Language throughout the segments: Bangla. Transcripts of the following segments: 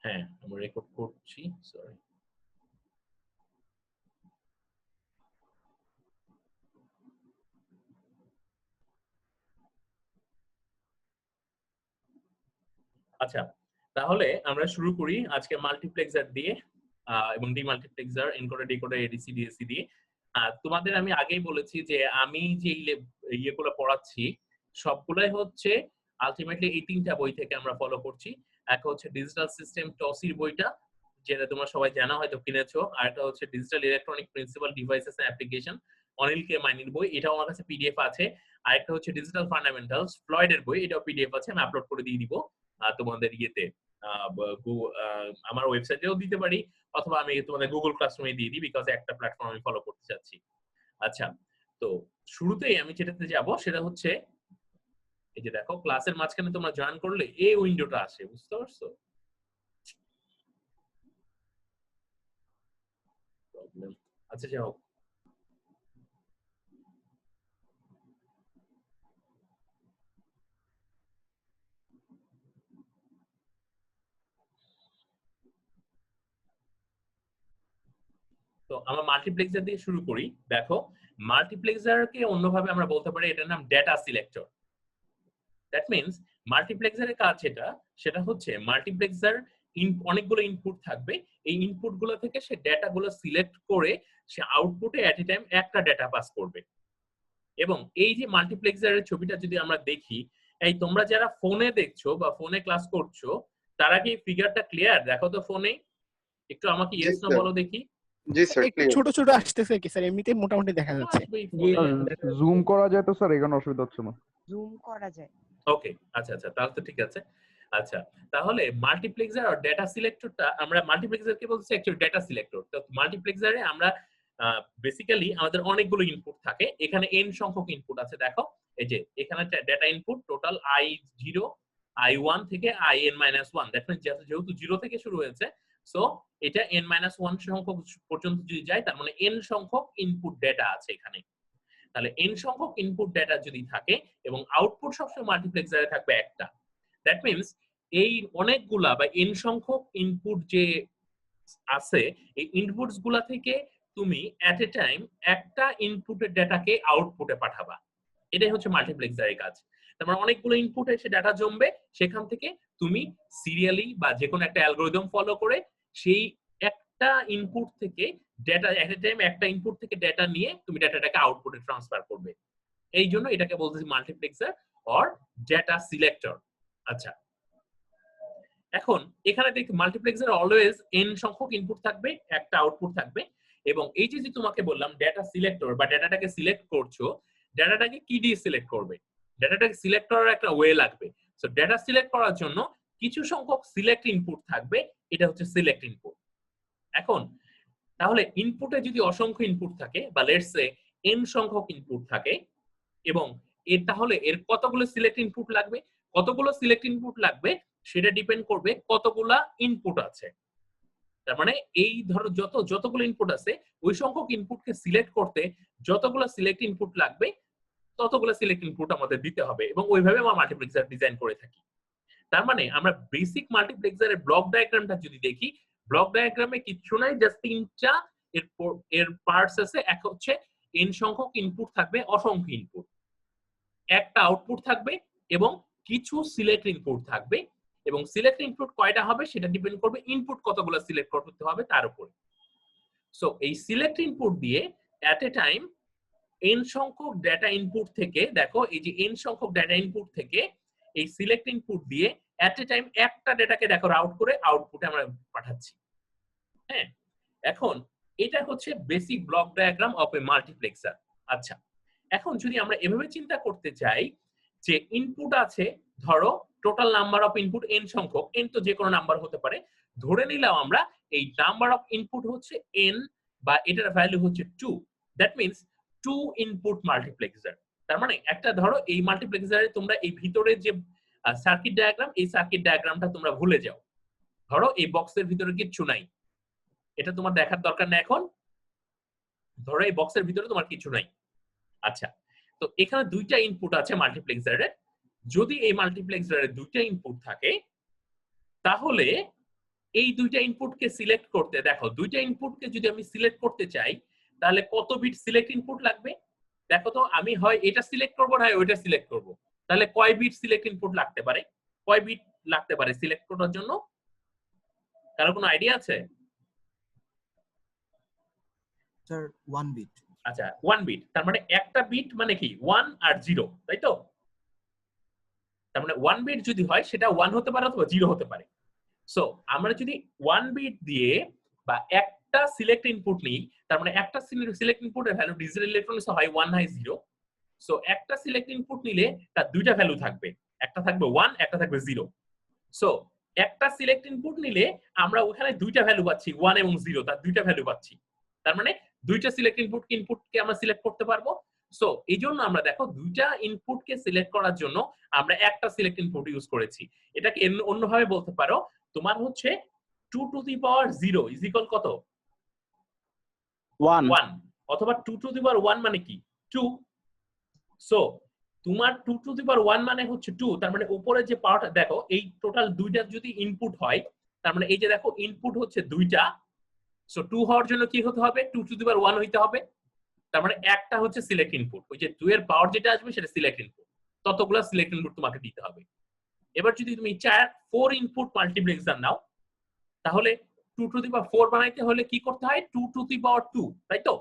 হ্যাঁ, আমি রেকর্ড করছি, সরি। আচ্ছা, তাহলে আমরা শুরু করি আজকে মাল্টিপ্লেক্সার দিয়ে এবং demultiplexer, encoder, decoder, ADC, DSC দিয়ে। তোমাদের আমি আগেই বলেছি যে আমি যে ইয়েগুলো পড়াচ্ছি সবগুলাই হচ্ছে আলটিমেটলি এই 3টা বই থেকে আমরা ফলো করছি। একটা হচ্ছে ডিজিটাল সিস্টেম টসির বইটা, যেটা তোমরা সবাই জানা হয়তো কিনেছো। আর একটা হচ্ছে digital electronic principal devices and application, Anil K মাইনির বই, এটাও আমার কাছে পিডিএফ আছে। আর একটা হচ্ছে ডিজিটাল ফান্ডামেন্টালস ফ্লয়েডের বই, এটাও পিডিএফ আছে, আমি আপলোড করে দিয়ে দিব তোমাদের ইয়েতে, আমার ওয়েবসাইটেও দিতে পারি, অথবা আমি তোমাদের গুগল ক্লাসরুমে দিয়ে দিই, বিকজ একটা প্ল্যাটফর্ম আমি ফলো করতে চাচ্ছি। আচ্ছা, তো শুরুতেই আমি যেটাতে যাব সেটা হচ্ছে এই যে দেখো ক্লাসের মাঝখানে তোমরা জয়েন করলে এই উইন্ডোটা আসে, বুঝতে পারছো? আচ্ছা, যাই হোক, তো আমরা মাল্টিপ্লেক্সার দিয়ে শুরু করি। দেখো, মাল্টিপ্লেক্সারকে অন্যভাবে আমরা বলতে পারি এটার নাম ডেটা সিলেক্টর। দ্যাট মিনস মাল্টিপ্লেক্সারের কাজ সেটা হচ্ছে মাল্টিপ্লেক্সার অনেকগুলো ইনপুট থাকবে, এই ইনপুট গুলো থেকে সে ডেটা গুলো সিলেক্ট করে সে আউটপুটে এট এ টাইম একটা ডেটা পাস করবে। এবং এই যে মাল্টিপ্লেক্সারের ছবিটা যদি আমরা দেখি, এই তোমরা যারা ফোনে দেখছো বা ফোনে ক্লাস করছো তারা কি ফিগারটা ক্লিয়ার? দেখো তো ফোনে, একটু আমাকে ইয়েস নো বলো দেখি। জি স্যার, একটু ছোট ছোট আসতেছে কি স্যার? এমনিতে মোটামুটি দেখা যাচ্ছে। জুম করা যায় তো স্যার, এখানে অসুবিধা হচ্ছে না? জুম করা যায়। ওকে, আচ্ছা আচ্ছা, তাহলে তো ঠিক আছে। আচ্ছা, তাহলে মাল্টিপ্লেক্সার আর ডেটা সিলেক্টরটা, আমরা মাল্টিপ্লেক্সারকে বলছি অ্যাকচুয়ালি ডেটা সিলেক্টর। তো মাল্টিপ্লেক্সারে আমরা বেসিক্যালি আমাদের অনেকগুলো ইনপুট থাকে, এখানে n সংখ্যক ইনপুট আছে। দেখো এই যে এখানে data input total i0 i1 থেকে in-1, দ্যাট মিন্স যেহেতু 0 থেকে শুরু হয়েছে, সো এটা n-1 সংখ্যক পর্যন্ত যদি যায় তার মানে n সংখ্যক ইনপুট ডেটা আছে এখানে। তাহলে n সংখ্যক ইনপুট ডেটা যদি থাকে এবং আউটপুট সবসময় মাল্টিপ্লেক্সারে থাকবে একটা, দ্যাট মিন্স এই অনেকগুলা বা n সংখ্যক ইনপুট যে আছে এই ইনপুটস গুলা থেকে তুমি এট এ টাইম একটা ইনপুটের ডেটাকে আউটপুটে পাঠাবা। এটাই হচ্ছে মাল্টিপ্লেক্সারের কাজ। তার মানে অনেকগুলো ইনপুট এসে ডেটা জমবে, সেখান থেকে তুমি সিরিয়ালি বা যে কোনো একটা অ্যালগরিদম ফলো করে সেই একটা ইনপুট থেকে ডেটা এট এ টাইম একটা ইনপুট থেকে ডেটা নিয়ে তুমি ডেটাটাকে আউটপুটে ট্রান্সফার করবে। এই জন্য এটাকে বলতেছি মাল্টিপ্লেক্সার অর ডেটা সিলেক্টর। আচ্ছা, এখন এখানে দেখি মাল্টিপ্লেক্সার অলওয়েজ n সংখ্যক ইনপুট থাকবে, একটা আউটপুট থাকবে। এবং এই যে তোমাকে বললাম ডেটা সিলেক্টর বা ডেটাটাকে সিলেক্ট করছো, ডেটাটাকে কি দিয়ে সিলেক্ট করবে? ডেটাটাকে সিলেক্ট করার একটা ওয়ে লাগবে। সো ডেটা সিলেক্ট করার জন্য কিছু সংখ্যক সিলেক্ট ইনপুট থাকবে, এটা হচ্ছে সিলেক্ট ইনপুট। এখন তাহলে ইনপুটে যদি অসংখ্য ইনপুট থাকে বা লেটস সে n সংখ্যক ইনপুট থাকে, এবং তাহলে এর কতগুলো সিলেক্ট ইনপুট লাগবে? কতগুলো সিলেক্ট ইনপুট লাগবে সেটা ডিপেন্ড করবে কতগুলা ইনপুট আছে। তার মানে এই ধরো যতগুলো ইনপুট আছে ওই সংখ্যক ইনপুটকে সিলেক্ট করতে যতগুলো সিলেক্ট ইনপুট লাগবে ততগুলো সিলেক্ট ইনপুট আমাদের দিতে হবে, এবং ওইভাবে আমরা মাল্টিপ্লেক্সার ডিজাইন করে থাকি। তার মানে আমরা বেসিক মাল্টিপ্লেক্সারের ব্লক ডায়াগ্রামটা যদি দেখি, ব্লক ডায়াগ্রামে কিছু নাই, জাস্ট 3টা এর পার্টস আছে। এক হচ্ছে n সংখ্যক ইনপুট থাকবে, অসংখ্য ইনপুট, একটা আউটপুট থাকবে এবং কিছু সিলেক্ট ইনপুট থাকবে। এবং সিলেক্ট ইনপুট কয়টা হবে সেটা ডিপেন্ড করবে ইনপুট কতগুলো সিলেক্ট করতে হবে তার উপরে। সো এই সিলেক্ট ইনপুট দিয়ে এট এ টাইম n সংখ্যক ডেটা ইনপুট থেকে, দেখো এই যে n সংখ্যক ডেটা ইনপুট থেকে এই সিলেক্ট ইনপুট দিয়ে এট এ টাইম একটা ডেটাকে দেখো রাউট করে আউটপুটে আমরা পাঠাচ্ছি। হ্যাঁ, এখন এটা হচ্ছে basic block diagram of A multiplexer. আচ্ছা, এখন যদি আমরা এভাবে চিন্তা করতে চাই যে ইনপুট আছে, ধরো total number of input n সংখ্যক, n তো যে কোনো নাম্বার হতে পারে, ধরে নিলাম আমরা এই নাম্বার অফ ইনপুট হচ্ছে n বা এটার ভ্যালু হচ্ছে 2, দ্যাট মিন্স 2 ইনপুট মাল্টিপ্লেক্সার। তার মানে একটা ধরো এই মাল্টিপ্লেক্সারে তোমরা এই ভিতরে যে সার্কিট ডায়াগ্রাম, এই সার্কিট ডায়াগ্রামটা তোমরা ভুলে যাও। ধরো এই বক্সের ভিতরে কিচ্ছু নাই, এটা তোমার দেখার দরকার নেই এখন। ধরো এই বক্সের ভিতরে তোমার কিছু নাই। আচ্ছা, তো এখানে দুইটা ইনপুট আছে মাল্টিপ্লেক্সারের। যদি এই মাল্টিপ্লেক্সারের দুইটা ইনপুট থাকে তাহলে এই দুইটা ইনপুটকে সিলেক্ট করতে, দেখো দুইটা ইনপুটকে যদি আমি সিলেক্ট করতে চাই তাহলে কত বিট সিলেক্ট ইনপুট লাগবে? দেখো তো, আমি হয় এটা সিলেক্ট করবো না ওইটা সিলেক্ট করবো, তাহলে কয় বিট সিলেক্ট ইনপুট লাগতে পারে? কয় বিট লাগতে পারে সিলেক্ট করার জন্য? কারো কোনো আইডিয়া আছে? Sir 1 bit. আচ্ছা 1 বিট, তার মানে একটা বিট মানে কি 1 আর 0, তাই তো? তার মানে 1 বিট যদি হয় সেটা 1 হতে পারে অথবা 0 হতে পারে। সো আমরা যদি 1 বিট দিয়ে বা একটা সিলেক্ট ইনপুট নিই, তার মানে একটা সিলেক্ট ইনপুটের ভ্যালু ডিজিটাল ইলেকট্রনিক্সে হয় 1 হয় 0। সো একটা সিলেক্ট ইনপুট নিলে তার দুইটা ভ্যালু থাকবে, একটা থাকবে 1, একটা থাকবে 0। সো একটা সিলেক্ট ইনপুট নিলে আমরা ওখানে দুইটা ভ্যালু পাচ্ছি, 1 এবং 0, তার দুইটা ভ্যালু পাচ্ছি। তার মানে দুইটা সিলেক্ট ইনপুটকে আমরা সিলেক্ট করতে পারবো। সো এই জন্য আমরা দেখো দুইটা ইনপুটকে সিলেক্ট করার জন্য আমরা একটা সিলেক্ট ইনপুট ইউজ করেছি। এটাকে অন্যভাবে বলতে পারো, তোমার হচ্ছে 2 to the power 0 is equal কত? 1, অথবা 2 টু দি পাওয়ার 1 মানে কি 2। সো তোমার 2 টু দি পাওয়ার 1 মানে হচ্ছে 2, তার মানে উপরে যে পাওয়ারটা দেখো, এই টোটাল দুইটা যদি ইনপুট হয়, তার মানে এই যে দেখো ইনপুট হচ্ছে দুইটা। সো 2 হওয়ার জন্য কি হতে হবে? 2 টু দি পাওয়ার 1 হইতে হবে। তার মানে একটা হচ্ছে সিলেক্ট ইনপুট, ওই যে 2 এর পাওয়ার যেটা আসবে সেটা সিলেক্ট ইনপুট, ততগুলো সিলেক্ট ইনপুট তোমাকে দিতে হবে। এবার যদি তুমি 4 ইনপুট মাল্টিপ্লেক্সার নাও, তাহলে 2 টু দি পাওয়ার 4 বানাইতে হলে কি করতে হয়? 2 টু দি পাওয়ার 2, তাই তো?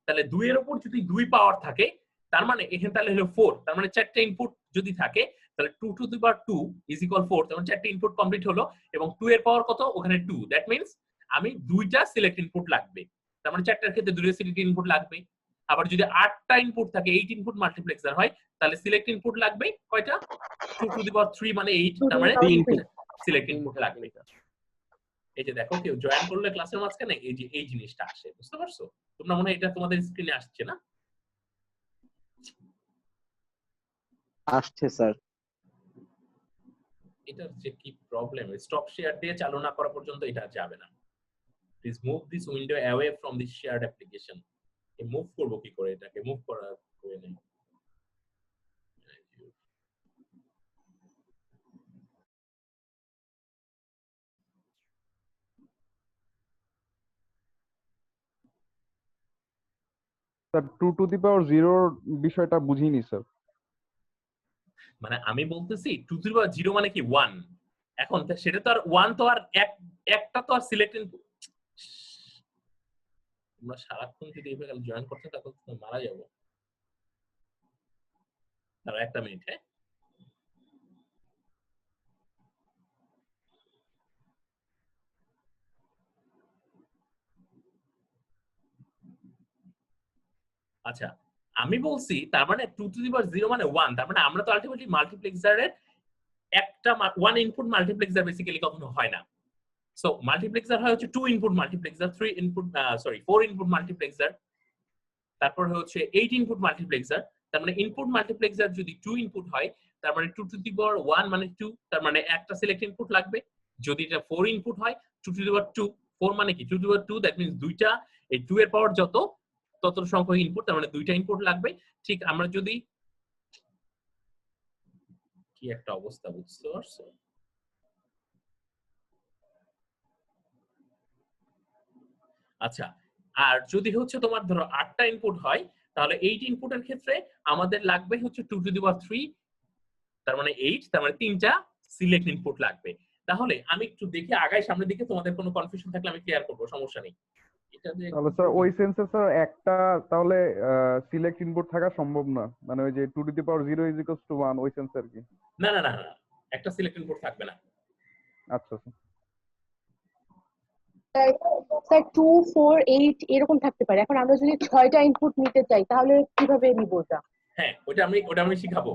তাহলে 2 এর উপর যদি 2 পাওয়ার থাকে, তার মানে এখানে তাহলে হলো 4, তার মানে 4টা ইনপুট যদি থাকে তাহলে 2 to the power 2 is equal 4, তার মানে 4টা ইনপুট কমপ্লিট হলো। এবং 2 এর পাওয়ার কত? ওখানে 2, দ্যাট মিন্স আমি দুইটা সিলেক্ট ইনপুট লাগবে। তার মানে 4টার ক্ষেত্রে দুইটা সিলেক্ট ইনপুট লাগবে। আবার যদি 8টা ইনপুট থাকে, 8 ইনপুট মাল্টিপ্লেক্সার হয়, তাহলে সিলেক্ট ইনপুট লাগবে কয়টা? 2 টু দি পাওয়ার 3 মানে 8, তার মানে 3টা সিলেক্ট ইনপুট লাগবে। এই যে দেখো, কেউ জয়েন করলে ক্লাসের মাঝখানে এই যে এই জিনিসটা আসে, বুঝতে পারছো? তোমরা মনে হয় এটা তোমাদের স্ক্রিনে আসছে না? আসছে স্যার। এটার যে কি প্রবলেম, স্টপ শেয়ার দিয়ে চালু না করা পর্যন্ত এটা যাবে না। Please move this window away from this shared application. এই মুভ করব কি করে? এটাকে মুভ করা করে নেই। স্যার 2 টু দি পাওয়ার 0 বিষয়টা বুঝিনি স্যার। মানে আমি বলতেছি 2 টু দি পাওয়ার 0 মানে কি 1। এখন সেটা তো আর 1 তো আর একটা তো আর সিলেক্ট ইনপুট। তোমরা সারাক্ষণ যদি এইভাবে জয়েন করতে থাকো তো মারা যাবো। দাঁড়াও একটা মিনিট। হ্যাঁ, আচ্ছা আমি বলছি তার মানে 2 টু দি পাওয়ার 0 মানে 1, তার মানে আমরা তো আলটিমেটলি মাল্টিপ্লেক্সারের একটা 1 ইনপুট মাল্টিপ্লেক্সার বেসিক্যালি কখনো হয় না। সো মাল্টিপ্লেক্সার হয় হচ্ছে 2 input multiplexer, 3 input sorry 4 input multiplexer, তারপর হচ্ছে 8 ইনপুট মাল্টিপ্লেক্সার। তার মানে ইনপুট মাল্টিপ্লেক্সার যদি 2 ইনপুট হয়, তার মানে 2 টু দি পাওয়ার 1 মানে 2, তার মানে একটা সিলেক্ট ইনপুট লাগবে। যদি এটা 4 ইনপুট হয়, 2 টু দি পাওয়ার 2, 4 মানে কি 2 to the power 2, that means দুইটা, এই 2 এর পাওয়ার যত তত সংখ্যক ইনপুট, তার মানে দুইটা ইনপুট লাগবে। ঠিক আমরা যদি কি একটা অবস্থা, বুঝতে পারছো? আচ্ছা, আর যদি হচ্ছে তোমার ধরো 8টা ইনপুট হয়, তাহলে 8 ইনপুটের ক্ষেত্রে আমাদের লাগবে হচ্ছে 2 টু দি পাওয়ার 3, তার মানে 8, তার মানে 3টা সিলেক্ট ইনপুট লাগবে। তাহলে আমি একটু দেখি আগাই সামনের দিকে, তোমাদের কোনো কনফিউশন থাকলে আমি ক্লিয়ার করব, সমস্যা নেই। এটা যে তাহলে স্যার ওই সেন্সে স্যার একটা তাহলে সিলেক্ট ইনপুট থাকা সম্ভব না, মানে ওই যে 2 to the power 0 is equals to 1 ওই সেন্স আর কি। না না না না, একটা সিলেক্ট ইনপুট থাকবে না। আচ্ছা স্যার। স্যার 2, 4, 8 এরকম থাকতে পারে। এখন আমরা যদি 6টা ইনপুট নিতে চাই তাহলে কিভাবে নিব ওটা? হ্যাঁ, ওটা আমি শিখাবো।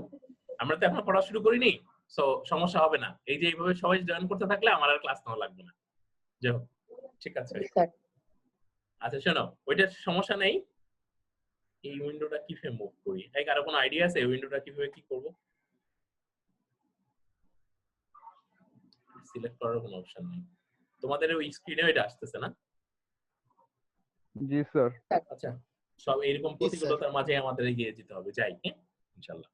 আমরা তো এখন পড়া শুরু করিনি, সো সমস্যা হবে না। এই যে এইভাবে সবাই জয়েন করতে থাকলে আমার আর ক্লাস নেওয়া লাগবে না। যাই হোক, ঠিক আছে স্যার আচ্ছা শোনো, ওইটার সমস্যা নেই। এই উইন্ডোটা কিভাবে মুভ করি? এই কারো কোনো আইডিয়া আছে এই উইন্ডোটা কিভাবে কি করব? সিলেক্ট করার কোনো অপশন নেই। তোমাদের ওই স্ক্রিনে এটা আসতেছে না? জি স্যার। আচ্ছা, সব এরকম প্রতিকূলতার মাঝে আমাদের এগিয়ে যেতে হবে, যাই হ্যাঁ ইনশাআল্লাহ।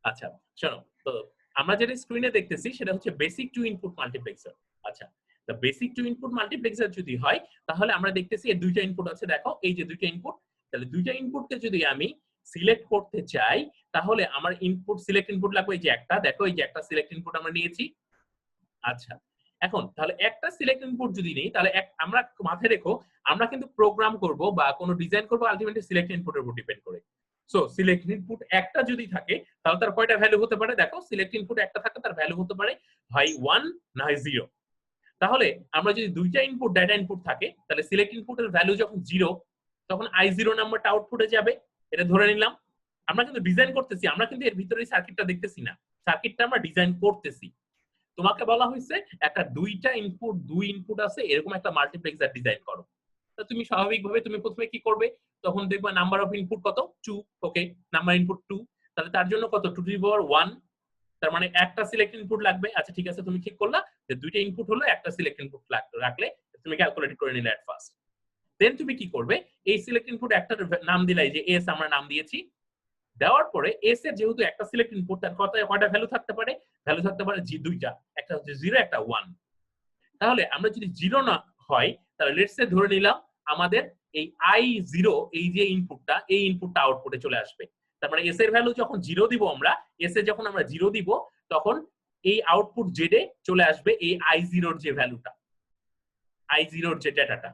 আচ্ছা শোনো, তো আমরা যেটা স্ক্রিনে দেখতেছি সেটা হচ্ছে বেসিক 2 ইনপুট মাল্টিপ্লেক্সার। আচ্ছা, the basic to input multiplexer যদি হয় তাহলে আমরা দেখতেছি এর দুইটা ইনপুট আছে, দেখো এই যে দুইটা ইনপুট, তাহলে দুইটা ইনপুটকে যদি আমি সিলেক্ট করতে চাই তাহলে আমার ইনপুট সিলেক্ট ইনপুট লাগবে এই যে একটা, দেখো এই যে একটা সিলেক্ট ইনপুট আমরা নিয়েছি। আচ্ছা এখন তাহলে একটা সিলেক্ট ইনপুট যদি নেই তাহলে আমরা মাথায় রেখো আমরা কিন্তু প্রোগ্রাম করব বা কোনো ডিজাইন করব আলটিমেটলি সিলেক্ট ইনপুটের উপর ডিপেন্ড করে। সো সিলেক্ট ইনপুট একটা যদি থাকে তাহলে তার কয়টা ভ্যালু হতে পারে, দেখো সিলেক্ট ইনপুট একটা থাকে তার ভ্যালু হতে পারে হয় 1 না হয় 0। তাহলে আমরা যদি দুইটা ইনপুট ডাটা ইনপুট থাকে তাহলে সিলেক্ট ইনপুটের ভ্যালু যখন 0 তখন i0 নাম্বারটা আউটপুটে যাবে, এটা ধরে নিলাম। আমরা কিন্তু ডিজাইন করতেছি, আমরা কিন্তু এর ভিতরে সার্কিটটা দেখতেছি না, সার্কিটটা আমরা ডিজাইন করতেছি। তোমাকে বলা হয়েছে একটা দুইটা ইনপুট দুই ইনপুট আছে এরকম একটা মাল্টিপ্লেক্সার ডিজাইন করো। তো তুমি স্বাভাবিকভাবে তুমি প্রথমে কি করবে, তখন দেখবা নাম্বার অফ ইনপুট কত 2, ওকে নাম্বার ইনপুট 2, তাহলে তার জন্য কত 2 টু দি পাওয়ার 1, তার মানে একটা সিলেক্ট ইনপুট লাগবে। আচ্ছা ঠিক আছে, তুমি ঠিক করলা যে দুইটা ইনপুট হলো একটা সিলেক্ট ইনপুট রাখলে তুমি ক্যালকুলেট করে নিলে এট ফার্স্ট। দেন তুমি কি করবে, এই সিলেক্ট ইনপুট একটা নাম দিলাই যে এস আমরা নাম দিয়েছি, দেওয়ার পরে এস এর যেহেতু একটা সিলেক্ট ইনপুট তার কয়টা ভ্যালু থাকতে পারে, ভ্যালু থাকতে পারে দুইটা, একটা হচ্ছে 0 একটা 1। তাহলে আমরা যদি 0 না হয় তাহলে লেটস সে ধরে নিলাম আমাদের এই i0 এই যে ইনপুটটা এই ইনপুটটা আউটপুটে চলে আসবে। তার মানে এস এর ভ্যালু যখন 0 দিব আমরা, এস এ যখন আমরা 0 দিব তখন এই আউটপুট জেড এ চলে আসবে এই i0 এর যে ভ্যালুটা, i0 এর যে ডেটাটা।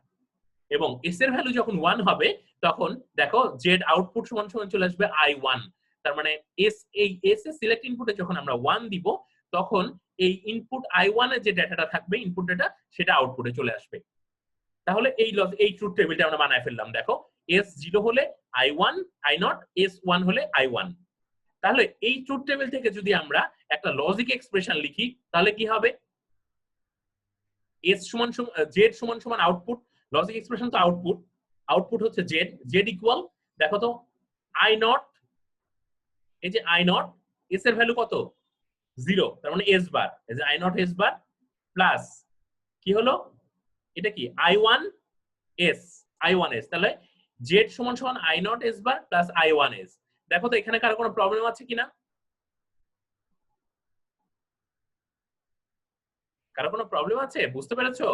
এবং এস এর ভ্যালু যখন 1 হবে তখন দেখো জেড আউটপুট সমান সমান চলে আসবে i1। তার মানে এস এই এস এর সিলেক্ট ইনপুটে যখন আমরা 1 দিব তখন এই ইনপুট i1 এর যে ডেটাটা থাকবে ইনপুট ডেটা সেটা আউটপুটে চলে আসবে। তাহলে এই ট্রুথ টেবিলটা আমরা বানায় ফেললাম, দেখো s0 হলে i1 i0, s1 হলে i1। তাহলে এই ট্রুথ টেবিল থেকে যদি আমরা একটা লজিক এক্সপ্রেশন লিখি তাহলে কি হবে, s সমান জেড সমান সমান আউটপুট, লজিক এক্সপ্রেশন তো আউটপুট, আউটপুট হচ্ছে জেড, জেড ইকুয়াল দেখো তো i0, এই যে i0 s এর ভ্যালু কত 0, তার মানে s বার, এই যে i0 s বার প্লাস কি হলো এটা কি i1 s, তাহলে z সমান সমান i0 s বার প্লাস i1 s। দেখো তো এখানে কারো কোনো প্রবলেম আছে কিনা, কারো কোনো প্রবলেম আছে, বুঝতে পেরেছো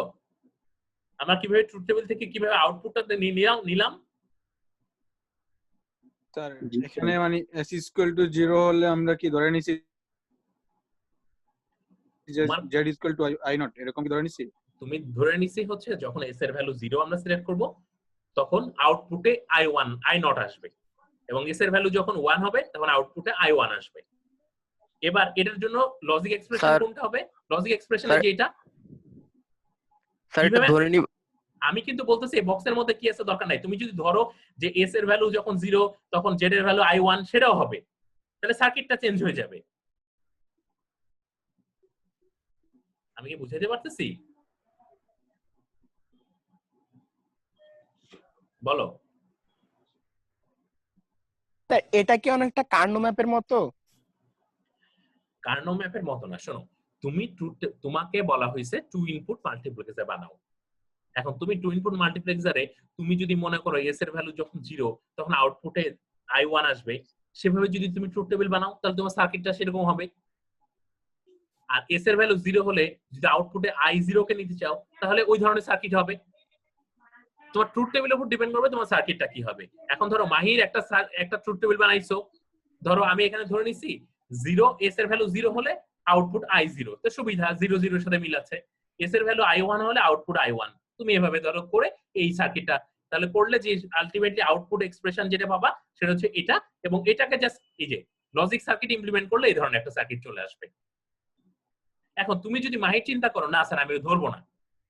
আমরা কিভাবে ট্রুথ টেবিল থেকে কিভাবে আউটপুটটা নিলাম? স্যার জি, এখানে মানে s ইকুয়াল টু 0 হলে আমরা কি ধরে নিছি যে তোমার- z ইকুয়াল টু i0 এরকম কি ধরে নিছি? তুমি ধরে নিছি হচ্ছে যখন s এর ভ্যালু 0 আমরা সিলেক্ট করব তখন আউটপুটে i0 আসবে, এবং s এর ভ্যালু যখন 1 হবে তখন আউটপুটে i1 আসবে। এবার এটার জন্য লজিক এক্সপ্রেশন স্যার, কোনটা হবে, লজিক এক্সপ্রেশন স্যার, যে এটা স্যার এটা কিভাবে- ধরে নিব। আমি কিন্তু বলতেছি এই বক্সের মধ্যে কি আছে দরকার নাই, তুমি যদি ধরো যে s এর ভ্যালু যখন 0 তখন z এর ভ্যালু i1 সেটাও হবে, তাহলে সার্কিটটা চেঞ্জ হয়ে যাবে। আমি কি বুঝাতে পারতেছি, বলো? তা এটা কি অনেকটা কার্নো ম্যাপের মতো? কার্নো ম্যাপের মতো না, শোনো তুমি তোমাকে বলা হয়েছে 2 ইনপুট মাল্টিপ্লেক্সার বানাও। এখন তুমি 2 ইনপুট মাল্টিপ্লেক্সারে তুমি যদি মনে করো s এর ভ্যালু যখন 0 তখন আউটপুটে i1 আসবে, সেভাবে যদি তুমি ট্রুথ টেবিল বানাও তাহলে তোমার সার্কিটটা সেরকম হবে। আর s এর ভ্যালু 0 হলে যদি আউটপুটে i0 কে নিতে চাও তাহলে ওই ধরনের সার্কিট হবে। তোমার ট্রুথ টেবিলের উপর ডিপেন্ড করবে তোমার সার্কিটটা কি হবে। এখন ধরো মাহির একটা ট্রুথ টেবিল বানাইছো, ধরো আমি এখানে ধরে নিছি 0, s এর ভ্যালু 0 হলে আউটপুট i0, তো সুবিধা 0 0 এর সাথে মিল আছে। s এর ভ্যালু i1 হলে আউটপুট i1, তুমি এভাবে ধরো করে এই সার্কিটটা তাহলে করলে যে আলটিমেটলি আউটপুট এক্সপ্রেশন যেটা পাবা সেটা হচ্ছে এটা, এবং এটাকে জাস্ট এই যে লজিক সার্কিট ইমপ্লিমেন্ট করলে এই ধরনের একটা সার্কিট চলে আসবে। এখন তুমি যদি মাহির চিন্তা করো না স্যার আমি ধরবো না,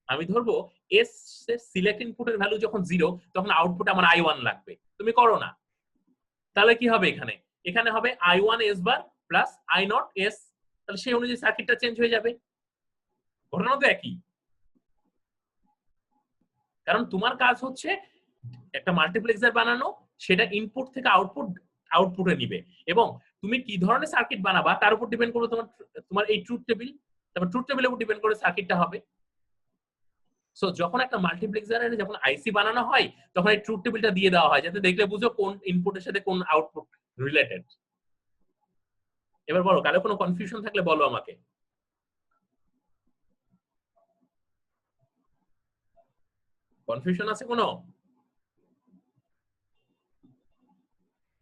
আমি ধরবো s এর সিলেক্ট ইনপুটের ভ্যালু যখন 0 তখন আউটপুট আমার i1 লাগবে, তুমি করো না, তাহলে কি হবে এখানে, এখানে হবে i1 s বার প্লাস i0 s, তাহলে সেই অনুযায়ী সার্কিটটা চেঞ্জ হয়ে যাবে। ঘটনা তো একই, কারণ তোমার কাজ হচ্ছে একটা মাল্টিপ্লেক্সার বানানো, সেটা ইনপুট থেকে আউটপুটে নিবে, এবং তুমি কি ধরনের সার্কিট বানাবা তার উপর ডিপেন্ড করবে তোমার এই ট্রুথ টেবিল, তারপর ট্রুথ টেবিলের উপর ডিপেন্ড করে সার্কিটটা হবে। সো যখন একটা মাল্টিপ্লেক্সারে যখন আইসি বানানো হয় তখন এই ট্রুথ টেবিলটা দিয়ে দেওয়া হয় যাতে দেখলে বুঝো কোন ইনপুটের সাথে কোন আউটপুট রিলেটেড। এবার বলো, কারো কোনো কনফিউশন থাকলে বলো আমাকে। কনফিউশন আছে কোনো?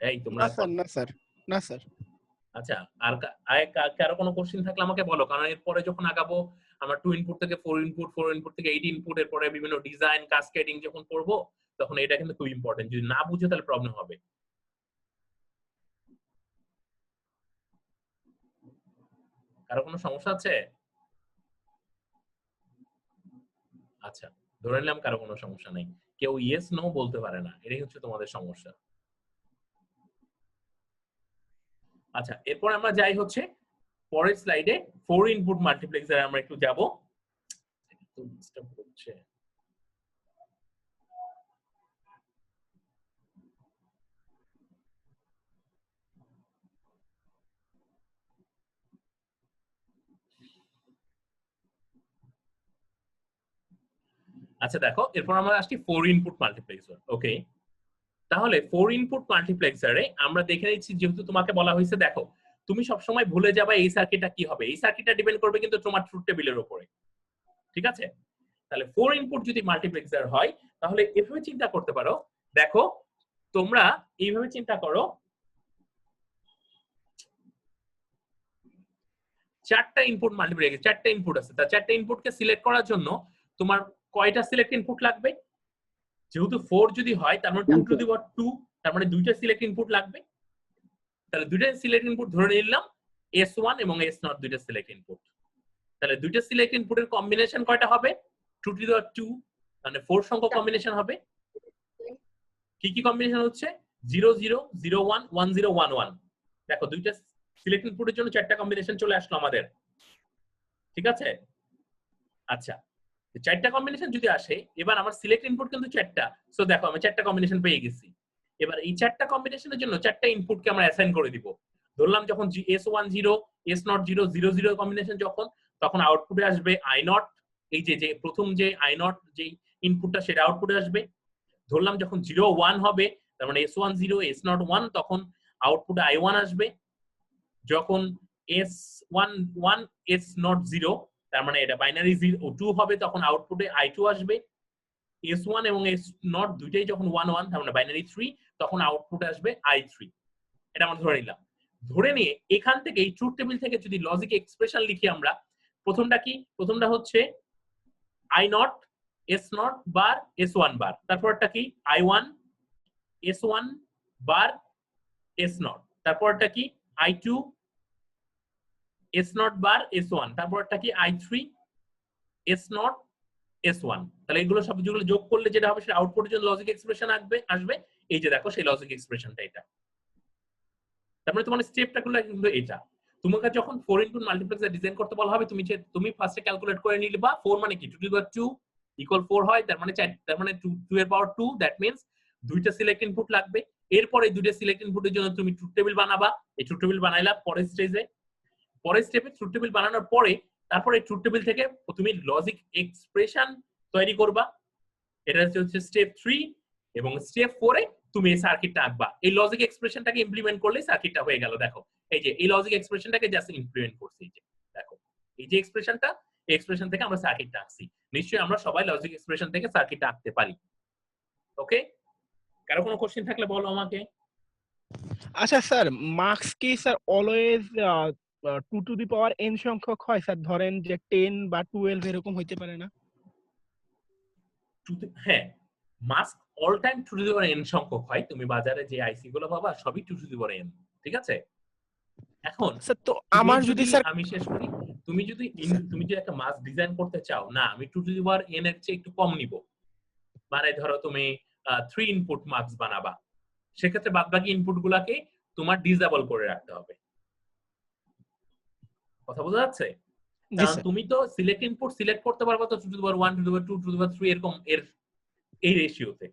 এই তোমরা না স্যার আচ্ছা, আর কারো কোনো কোশ্চেন থাকলে আমাকে বলো, কারণ এরপরে যখন আগাবো আমরা 2 ইনপুট থেকে 4 ইনপুট, 4 ইনপুট থেকে 8 ইনপুট, এর পরে বিভিন্ন ডিজাইন কাসকেডিং যখন পড়বো তখন এটা কিন্তু খুব ইম্পর্টেন্ট। যদি না বুঝো তাহলে প্রবলেম হবে। কারো কোনো সমস্যা আছে? আচ্ছা, ধরে নিলাম কারো কোনো সমস্যা নেই, কেউ ইয়েস নো বলতে পারে না, এটাই হচ্ছে তোমাদের সমস্যা। আচ্ছা, এরপর আমরা যাই হচ্ছে পরের স্লাইডে 4 ইনপুট মাল্টিপ্লেক্সারে আমরা একটু যাব। আচ্ছা দেখো, এরপর আমরা আসছি 4 ইনপুট মাল্টিপ্লেক্সার। ওকে, তাহলে 4 ইনপুট মাল্টিপ্লেক্সারে আমরা দেখে নিচ্ছি, যেহেতু তোমাকে বলা হয়েছে দেখো তুমি সবসময় ভুলে যাবে এই সার্কিটটা কি হবে। এই সার্কিটটা ডিপেন্ড করবে কিন্তু তোমার ট্রুথ টেবিলের উপরে, ঠিক আছে? তাহলে 4 ইনপুট যদি মাল্টিপ্লেক্সার হয় তাহলে এভাবে চিন্তা করতে পারো। দেখো তোমরা এইভাবে চিন্তা করো, 4টা ইনপুট মাল্টিপ্লেক্সার, 4টা ইনপুট আছে, তার 4টা ইনপুটকে সিলেক্ট করার জন্য তোমার কয়টা সিলেক্ট ইনপুট লাগবে? যেহেতু 4 যদি হয় তার মানে 2 টু দি পাওয়ার 2, তার মানে দুইটা সিলেক্ট ইনপুট লাগবে। তাহলে দুইটা সিলেক্ট ইনপুট ধরে নিলাম, S1 এবং S0 দুইটা সিলেক্ট ইনপুট। তাহলে দুইটা সিলেক্ট ইনপুটের কম্বিনেশন কয়টা হবে? 2 টু দি পাওয়ার 2, মানে 4 সংখ্যক কম্বিনেশন হবে। কি কি কম্বিনেশন হচ্ছে? 0 0 0 1 1 0 1 1। দেখো দুইটা সিলেক্ট ইনপুটের জন্য 4টা কম্বিনেশন চলে আসলো আমাদের, ঠিক আছে? আচ্ছা, 4টা কম্বিনেশন যদি আসে, এবার আমার সিলেক্ট ইনপুট কিন্তু 4টা, সো দেখো আমি 4টা কম্বিনেশন পেয়ে গেছি। এবার এই 4টা কম্বিনেশনের জন্য 4টা ইনপুটকে আমরা অ্যাসাইন করে দিব। ধরলাম যখন S1 0 S0 0 0 0 কম্বিনেশন যখন, তখন আউটপুটে আসবে I0, এই যে প্রথম যে I0 যে ইনপুটটা সেটা আউটপুটে আসবে। ধরলাম যখন 0 1 হবে, তার মানে S1 0 S0 1, তখন আউটপুটে I1 আসবে। যখন S1 1 S0 0, তার মানে এটা বাইনারি 2 হবে, তখন আউটপুটে I2 আসবে। S1 এবং S0 দুইটাই যখন 1 1, তার মানে বাইনারি 3, তখন আউটপুটে আসবে I3। এটা আমরা ধরে নিলাম। ধরে নিয়ে এখান থেকে এই ট্রুথ টেবিল থেকে যদি লজিক এক্সপ্রেশন লিখি আমরা, প্রথমটা কি? প্রথমটা হচ্ছে I0 S0 বার S1 বার, তারপরটা কি? I1 S1 বার S0, তারপরটা কি? I2 S0 বার S1, তারপরটা কি? I3 S0 S1। তাহলে এগুলো সব যেগুলো যোগ করলে যেটা হবে সেটা আউটপুটের জন্য লজিক এক্সপ্রেশন আসবে। এই যে দেখো সেই লজিক এক্সপ্রেশনটা এটা। তারপরে তোমার স্টেপটা গুলো কিন্তু এটা। তোমাকে যখন 4 ইনপুট মাল্টিপ্লেক্সার ডিজাইন করতে বলা হবে, তুমি ফার্স্টে ক্যালকুলেট করে নিবা 4 মানে কি 2 টু দি পাওয়ার 2 ইকুয়াল 4 হয়, তার মানে 4, তার মানে 2 এর পাওয়ার 2, দ্যাট মিন্স দুইটা সিলেক্ট ইনপুট লাগবে। এরপরে দুইটা সিলেক্ট ইনপুটের জন্য তুমি ট্রুথ টেবিল বানাবা। এই ট্রুথ টেবিল বানাইলা পরের স্টেজে। পরের স্টেপে ট্রুথ টেবিল বানানোর পরে তারপরে ট্রুথ টেবিল থেকে তুমি লজিক এক্সপ্রেশন তৈরি করবা। এটা হচ্ছে স্টেপ 3, এবং স্টেপ 4 এ তুমি এই সার্কিটটা আঁকবা। এই লজিক এক্সপ্রেশনটাকে ইমপ্লিমেন্ট করলে সার্কিটটা হয়ে গেল। দেখো এই যে এই লজিক এক্সপ্রেশনটাকে জাস্ট ইমপ্লিমেন্ট করছি। এই যে দেখো এই যে এক্সপ্রেশনটা, এই এক্সপ্রেশন থেকে আমরা সার্কিটটা আঁকছি। নিশ্চয়ই আমরা সবাই লজিক এক্সপ্রেশন থেকে সার্কিটটা আঁকতে পারি। ওকে, কারো কোনো কোশ্চেন থাকলে বলো আমাকে। আচ্ছা স্যার, মার্কস কি sir always 2 to the power n সংখ্যক হয় স্যার? ধরেন যে 10 বা 12 এরকম হইতে পারে না? হ্যাঁ, mask all time 2 to the power n সংখ্যক হয়। তুমি বাজারে যে আইসি গুলো পাবা সবই 2 টু দি পাওয়ার n, ঠিক আছে? এখন স্যার তো আমার যদি স্যার, আমি শেষ করি, তুমি যদি একটা মাস্ক ডিজাইন করতে চাও, না আমি 2 টু দি পাওয়ার n এর চেয়ে একটু কম নিব, মানে ধরো তুমি 3 ইনপুট মাস্ক বানাবা, সেক্ষেত্রে বাদবাকি ইনপুট গুলাকে তোমার ডিসেবল করে রাখতে হবে। কথা বোঝা যাচ্ছে? কারণ তুমি তো সিলেক্ট ইনপুট সিলেক্ট করতে পারবা তো 2 to the power 1 2 to the power 2 2 to the power 3 এরকম এই রেশিওতে।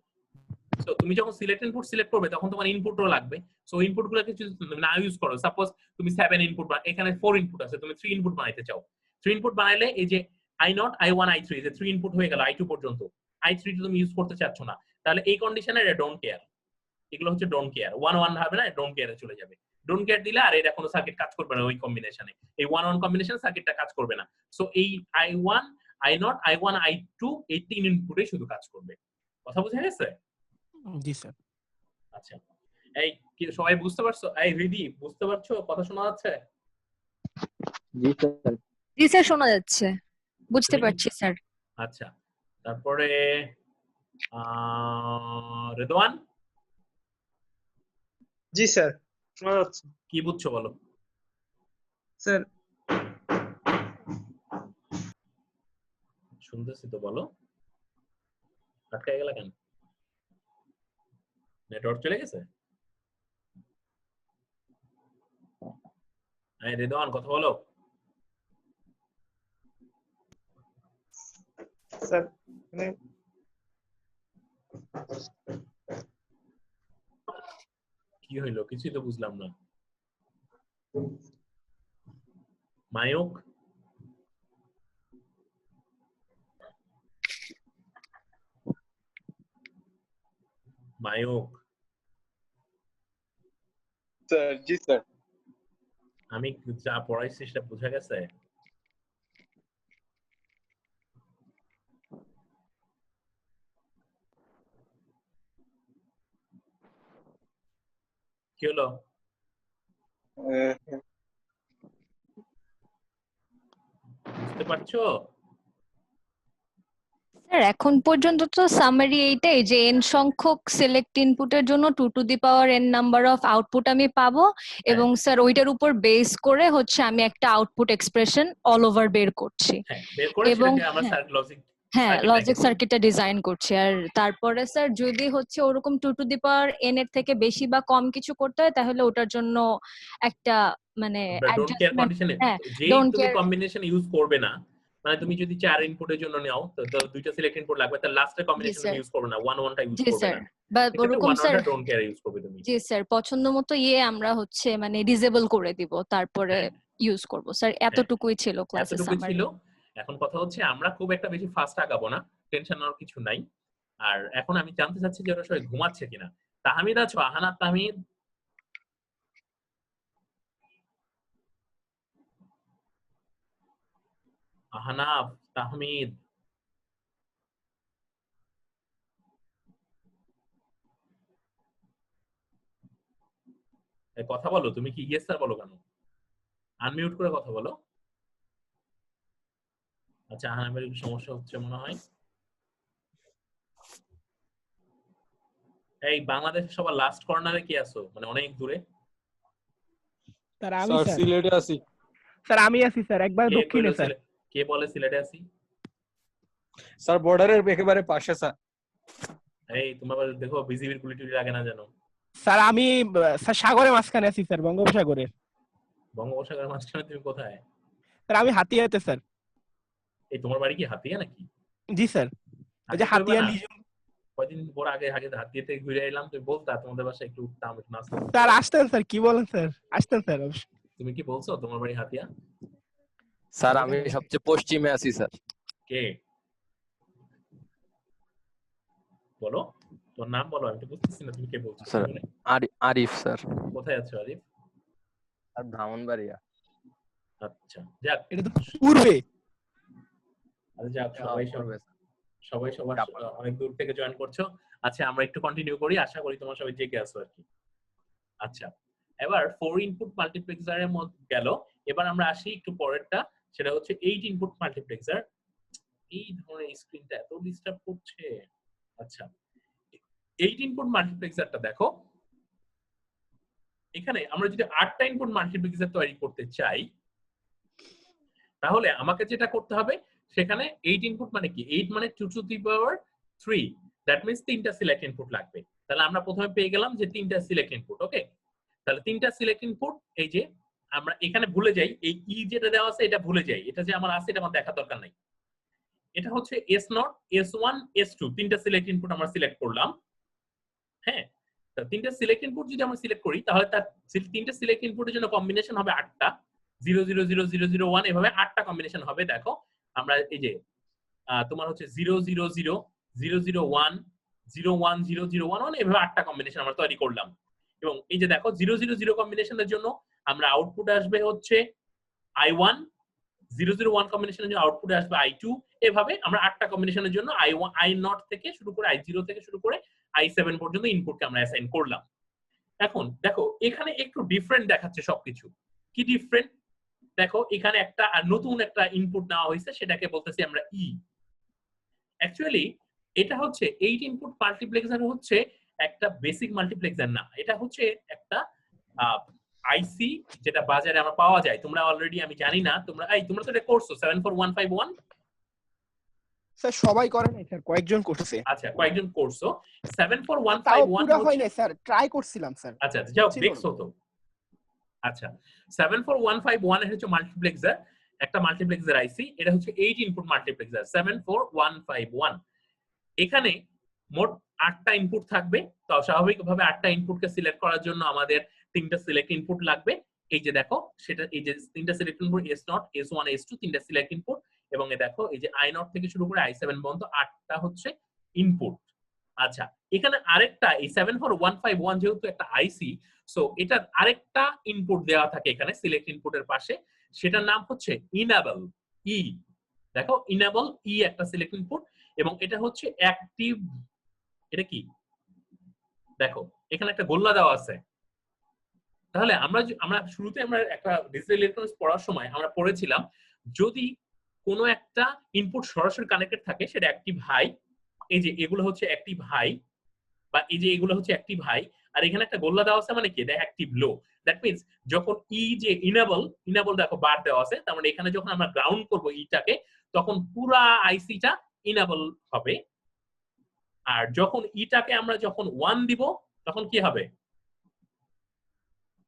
সো তুমি যখন সিলেক্ট ইনপুট সিলেক্ট করবে তখন তোমার ইনপুটও লাগবে। সো ইনপুট গুলোকে যদি না ইউজ করো, সাপোজ তুমি 7 ইনপুট বা এখানে 4 ইনপুট আছে, তুমি 3 ইনপুট বানাইতে চাও। 3 ইনপুট বানাইলে এই যে I0 I1 I3 যে 3 ইনপুট হয়ে গেল I2 পর্যন্ত, I3 তুমি ইউজ করতে চাচ্ছ না, তাহলে এই কন্ডিশনে এটা ডোন্ট কেয়ার। এগুলো হচ্ছে ডোন্ট কেয়ার। 1 1 হবে না, ডোন্ট কেয়ারে চলে যাবে। ডোন্ট কেয়ার দিলে আর এটা কোনো সার্কিট কাজ করবে না ওই কম্বিনেশনে। এই 1 1 কম্বিনেশন সার্কিটটা কাজ করবে না। সো এই I1 I0 I1 I2 এই 3 ইনপুটে শুধু কাজ করবে। কথা বুঝে গেছে? জি স্যার। আচ্ছা, এই কি সবাই বুঝতে পারছো? এই রিদি বুঝতে পারছো? কথা শোনা যাচ্ছে? জি স্যার। জি স্যার, শোনা যাচ্ছে, বুঝতে তুমি কি- পারছি স্যার। আচ্ছা, তারপরে রেদওয়ান জি স্যার, শোনা যাচ্ছে কি বুঝছো বলো? স্যার। শুনতেছি তো, বলো। আটকে গেল কেন? নেটওয়ার্ক চলে গেছে? এই রেদওয়ান কথা বলো। স্যার কি হইলো? কিছুই তো বুঝলাম না। মায়ুক মায়ুক স্যার। জি স্যার। আমি যা পড়াইছি সেটা বোঝা গেছে? কি হলো? বুঝতে পারছো? স্যার এখন পর্যন্ত তো সামারি এইটাই যে n সংখ্যক সিলেক্ট ইনপুটের জন্য 2n নাম্বার অফ আউটপুট আমি পাবো, এবং স্যার ওইটার উপর বেস করে হচ্ছে আমি একটা আউটপুট এক্সপ্রেশন অল ওভার বের করছি। হ্যাঁ, বের করে এবং সেটাকে আমরা লজিক হ্যাঁ, লজিক সার্কিটটা ডিজাইন করছি। আর তারপরে স্যার যদি হচ্ছে ওরকম 2n এর থেকে বেশি বা কম কিছু করতে হয় তাহলে ওটার জন্য একটা মানে ডোন্ট কেয়ার অ্যাডজাস্টমেন্ট, কন্ডিশনে হ্যাঁ যেই ডোন্ট তুমি কেয়ার, কম্বিনেশন ইউজ করবে না, মানে তুমি যদি 4 ইনপুটের জন্য নাও তো দুইটা সিলেক্ট ইনপুট লাগবে, তার লাস্টের কম্বিনেশন স্যার। তুমি ইউজ করবে না, 1 টা ইউজ জি করবে স্যার, না। বা এক্ষেত্রে ওরকম 1 স্যার, টা ডোন্ট কেয়ার ইউজ করবে তুমি। জি স্যার, পছন্দ মতো আমরা হচ্ছে মানে ডিসেবল করে দিব, তারপরে হ্যাঁ, ইউজ করব। স্যার হ্যাঁ, এতটুকুই ছিল ক্লাসের এতটুকুই সামারি। ছিল। এখন কথা হচ্ছে আমরা খুব একটা বেশি ফাস্ট আগাবো না, টেনশন নেওয়ার কিছু নাই। আর এখন আমি জানতে চাচ্ছি যে ওরা সবাই ঘুমাচ্ছে কিনা। তাহমিদ আছো? আহানা, তাহমিদ, আহনাফ, তাহমিদ, কথা বলো। তুমি কি ইয়েস স্যার বলো কেন? আনমিউট করে কথা বলো। আচ্ছা, আহনাফের একটু সমস্যা হচ্ছে মনে হয়। এই বাংলাদেশের সবার লাস্ট কর্নারে কি আছো? মানে অনেক দূরে। স্যার আমি স্যার স্যার সিলেটে আছি। স্যার আমি আছি স্যার, একবার কে দক্ষিণে কইলো স্যার। কে বলে সিলেটে আছি? স্যার বর্ডারের একেবারে পাশে স্যার। এই তোমার দেখো বিজিবির গুলি টুলি লাগে না জানো? স্যার আমি স্যার সাগরের মাঝখানে আছি স্যার, বঙ্গোপসাগরের। বঙ্গোপসাগরের মাঝখানে তুমি কোথায়? স্যার আমি হাতিয়াতে স্যার। এই তোমার বাড়ি কি হাতিয়া নাকি? জি স্যার, ওই যে হাতিয়া লিজুম। কয়দিন পর আগে হাতিয়াতে ঘুরে এলাম, তুমি বলতা তোমাদের বাসায় একটু উঠতাম, একটু নাচতাম। স্যার আসতেন স্যার, কি বলেন স্যার, আসতেন স্যার। তুমি কি বলছো তোমার বাড়ি হাতিয়া? স্যার আমি সবচেয়ে পশ্চিমে আছি স্যার। কে বলো, তোমার নাম বলো, আমি তো বুঝতেছি না তুমি কে বলছো। Sir Arif sir. কোথায় আছো আরিফ? আর ব্রাহ্মণবাড়িয়া। আচ্ছা, যাক, এটা তো পূর্বে। আচ্ছা যাক, সবাই সবার অনেক দূর থেকে জয়েন করছো। আচ্ছা, আমরা একটু কন্টিনিউ করি, আশা করি তোমরা সবাই জেগে আছো আর কি। আচ্ছা, এবার 4 ইনপুট মাল্টিপ্লেক্সারের মধ্যে গেল। এবার আমরা আসি একটু পরেরটা, সেটা হচ্ছে 8 ইনপুট মাল্টিপ্লেক্সার। এই ধরনের স্ক্রিনটা এত ডিস্টার্ব করছে। আচ্ছা, 8 ইনপুট মাল্টিপ্লেক্সারটা দেখো, এখানে আমরা যদি 8টা ইনপুট মাল্টিপ্লেক্সার তৈরি করতে চাই তাহলে আমাকে যেটা করতে হবে, সেখানে 8 ইনপুট মানে কি, 8 মানে 2 to the power 3, that means 3টা সিলেক্ট ইনপুট লাগবে। তাহলে আমরা প্রথমে পেয়ে গেলাম যে 3টা সিলেক্ট ইনপুট। ওকে, তাহলে 3টা সিলেক্ট ইনপুট। এই যে আমরা এখানে ভুলে যাই, এই ই যেটা দেওয়া আছে এটা ভুলে যাই, এটা যে আমার আছে এটা আমার দেখা দরকার নাই। এটা হচ্ছে S0, S1, S2, 3টা সিলেক্ট ইনপুট আমরা সিলেক্ট করলাম। হ্যাঁ, তো 3টা সিলেক্ট ইনপুট যদি আমরা সিলেক্ট করি তাহলে তার 3টা সিলেক্ট ইনপুটের জন্য কম্বিনেশন হবে 8টা, 0 0 0 0 0 1, এভাবে 8টা কম্বিনেশন হবে। দেখো আমরা এই যে তোমার হচ্ছে 0 0 0 0 0 1 0 1 0 0 1 1, এভাবে 8টা কম্বিনেশন আমরা তৈরি করলাম। এবং এই যে দেখো 0 0 0 কম্বিনেশনের জন্য আমরা আউটপুট আসবে হচ্ছে I1, 001 কম্বিনেশনের জন্য আউটপুট আসবে I2, এভাবে আমরা 8টা কম্বিনেশনের জন্য I0 থেকে শুরু করে I0 থেকে শুরু করে I7 পর্যন্ত ইনপুটকে আমরা অ্যাসাইন করলাম। এখন দেখো এখানে একটু ডিফারেন্ট দেখাচ্ছে সবকিছু। কি ডিফারেন্ট? দেখো এখানে একটা নতুন একটা ইনপুট নেওয়া হয়েছে, সেটাকে বলতেছি আমরা ই। অ্যাকচুয়ালি এটা হচ্ছে 8 ইনপুট মাল্টিপ্লেক্সার হচ্ছে একটা বেসিক মাল্টিপ্লেক্সার না, এটা হচ্ছে একটা আইসি যেটা বাজারে আমরা পাওয়া যায়। তোমরা অলরেডি, আমি জানি না তোমরা তো এটা করছো 74151। স্যার সবাই করে নাই স্যার, কয়েকজন করছে। আচ্ছা, কয়েকজন করছো। তাও 74151 পুরো হয় না স্যার, ট্রাই করছিলাম স্যার। আচ্ছা যাও দেখছো তো। আচ্ছা 74151 এর হচ্ছে মাল্টিপ্লেক্সার, একটা মাল্টিপ্লেক্সার আইসি। এটা হচ্ছে 8 ইনপুট মাল্টিপ্লেক্সার 74151। এখানে মোট 8টা ইনপুট থাকবে। তো স্বাভাবিকভাবে 8টা ইনপুটকে সিলেক্ট করার জন্য আমাদের 3টা সিলেক্ট ইনপুট লাগবে। এই যে দেখো সেটা, এই যে 3টা select input S0, S1, S2, 3টা সিলেক্ট ইনপুট। এবং এই দেখো এই যে I0 থেকে শুরু করে I7 পর্যন্ত 8টা হচ্ছে ইনপুট। আচ্ছা এখানে আরেকটা, এই 74151 যেহেতু একটা আইসি, সো এটার আরেকটা ইনপুট দেওয়া থাকে এখানে সিলেক্ট ইনপুটের পাশে, সেটার নাম হচ্ছে ইনেবল ই। দেখো ইনেবল ই একটা সিলেক্ট ইনপুট, এবং এটা হচ্ছে অ্যাক্টিভ। এটা কি দেখো এখানে একটা গোল্লা দেওয়া আছে। তাহলে আমরা শুরুতে আমরা একটা ডিজিটাল ইলেকট্রনিক্স পড়ার সময় আমরা পড়েছিলাম, যদি কোনো একটা ইনপুট সরাসরি কানেক্টেড থাকে সেটা অ্যাক্টিভ হাই। এই যে এগুলো হচ্ছে অ্যাক্টিভ হাই, বা এই যে এগুলো হচ্ছে অ্যাক্টিভ হাই, আর এখানে একটা গোল্লা দেওয়া আছে, মানে কি এটা অ্যাক্টিভ লো। দ্যাট মিন্স যখন ই যে ইনেবল দেখো বার দেওয়া আছে, তার মানে এখানে যখন আমরা গ্রাউন্ড করব ইটাকে, তখন পুরা আইসিটা ইনেবল হবে। আর যখন ইটাকে আমরা যখন 1 দিব, তখন কি হবে?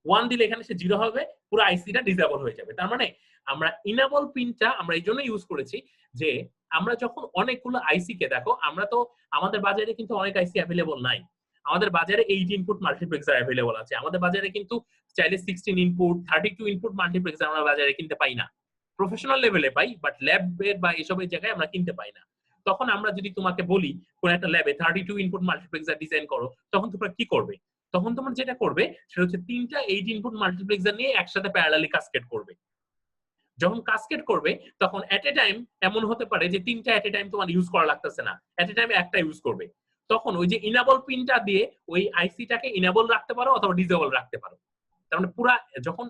1 দিলে এখানে সে 0 হবে, পুরো আইসিটা ডিসেবল হয়ে যাবে। তার মানে আমরা ইনেবল পিনটা আমরা এই জন্য ইউজ করেছি যে আমরা যখন অনেকগুলো আইসি কে, দেখো আমরা তো আমাদের বাজারে কিন্তু অনেক আইসি অ্যাভেলেবল নাই। আমাদের বাজারে 8 ইনপুট মাল্টিপ্লেক্সার অ্যাভেলেবল আছে। আমাদের বাজারে কিন্তু চাইলে 16 ইনপুট 32 ইনপুট মাল্টিপ্লেক্সার আমরা বাজারে কিনতে পাই না। প্রফেশনাল লেভেলে পাই, বাট ল্যাবের বা এসবের জায়গায় আমরা কিনতে পাই না। তখন আমরা যদি তোমাকে বলি কোন একটা ল্যাবে 32 ইনপুট মাল্টিপ্লেক্সার ডিজাইন করো, তখন তোমরা কি করবে? তখন তোমরা যেটা করবে সেটা হচ্ছে 3টা 8 ইনপুট মাল্টিপ্লেক্সার নিয়ে একসাথে প্যারালালি কাসকেড করবে। যখন কাসকেড করবে তখন এট এ টাইম এমন হতে পারে যে 3টা এট এ টাইম তোমার ইউজ করা লাগতেছে না, এট এ টাইম একটা ইউজ করবে। তখন ওই যে ইনেবল পিনটা দিয়ে ওই আইসিটাকে ইনেবল রাখতে পারো অথবা ডিসেবল রাখতে পারো। তার মানে পুরা যখন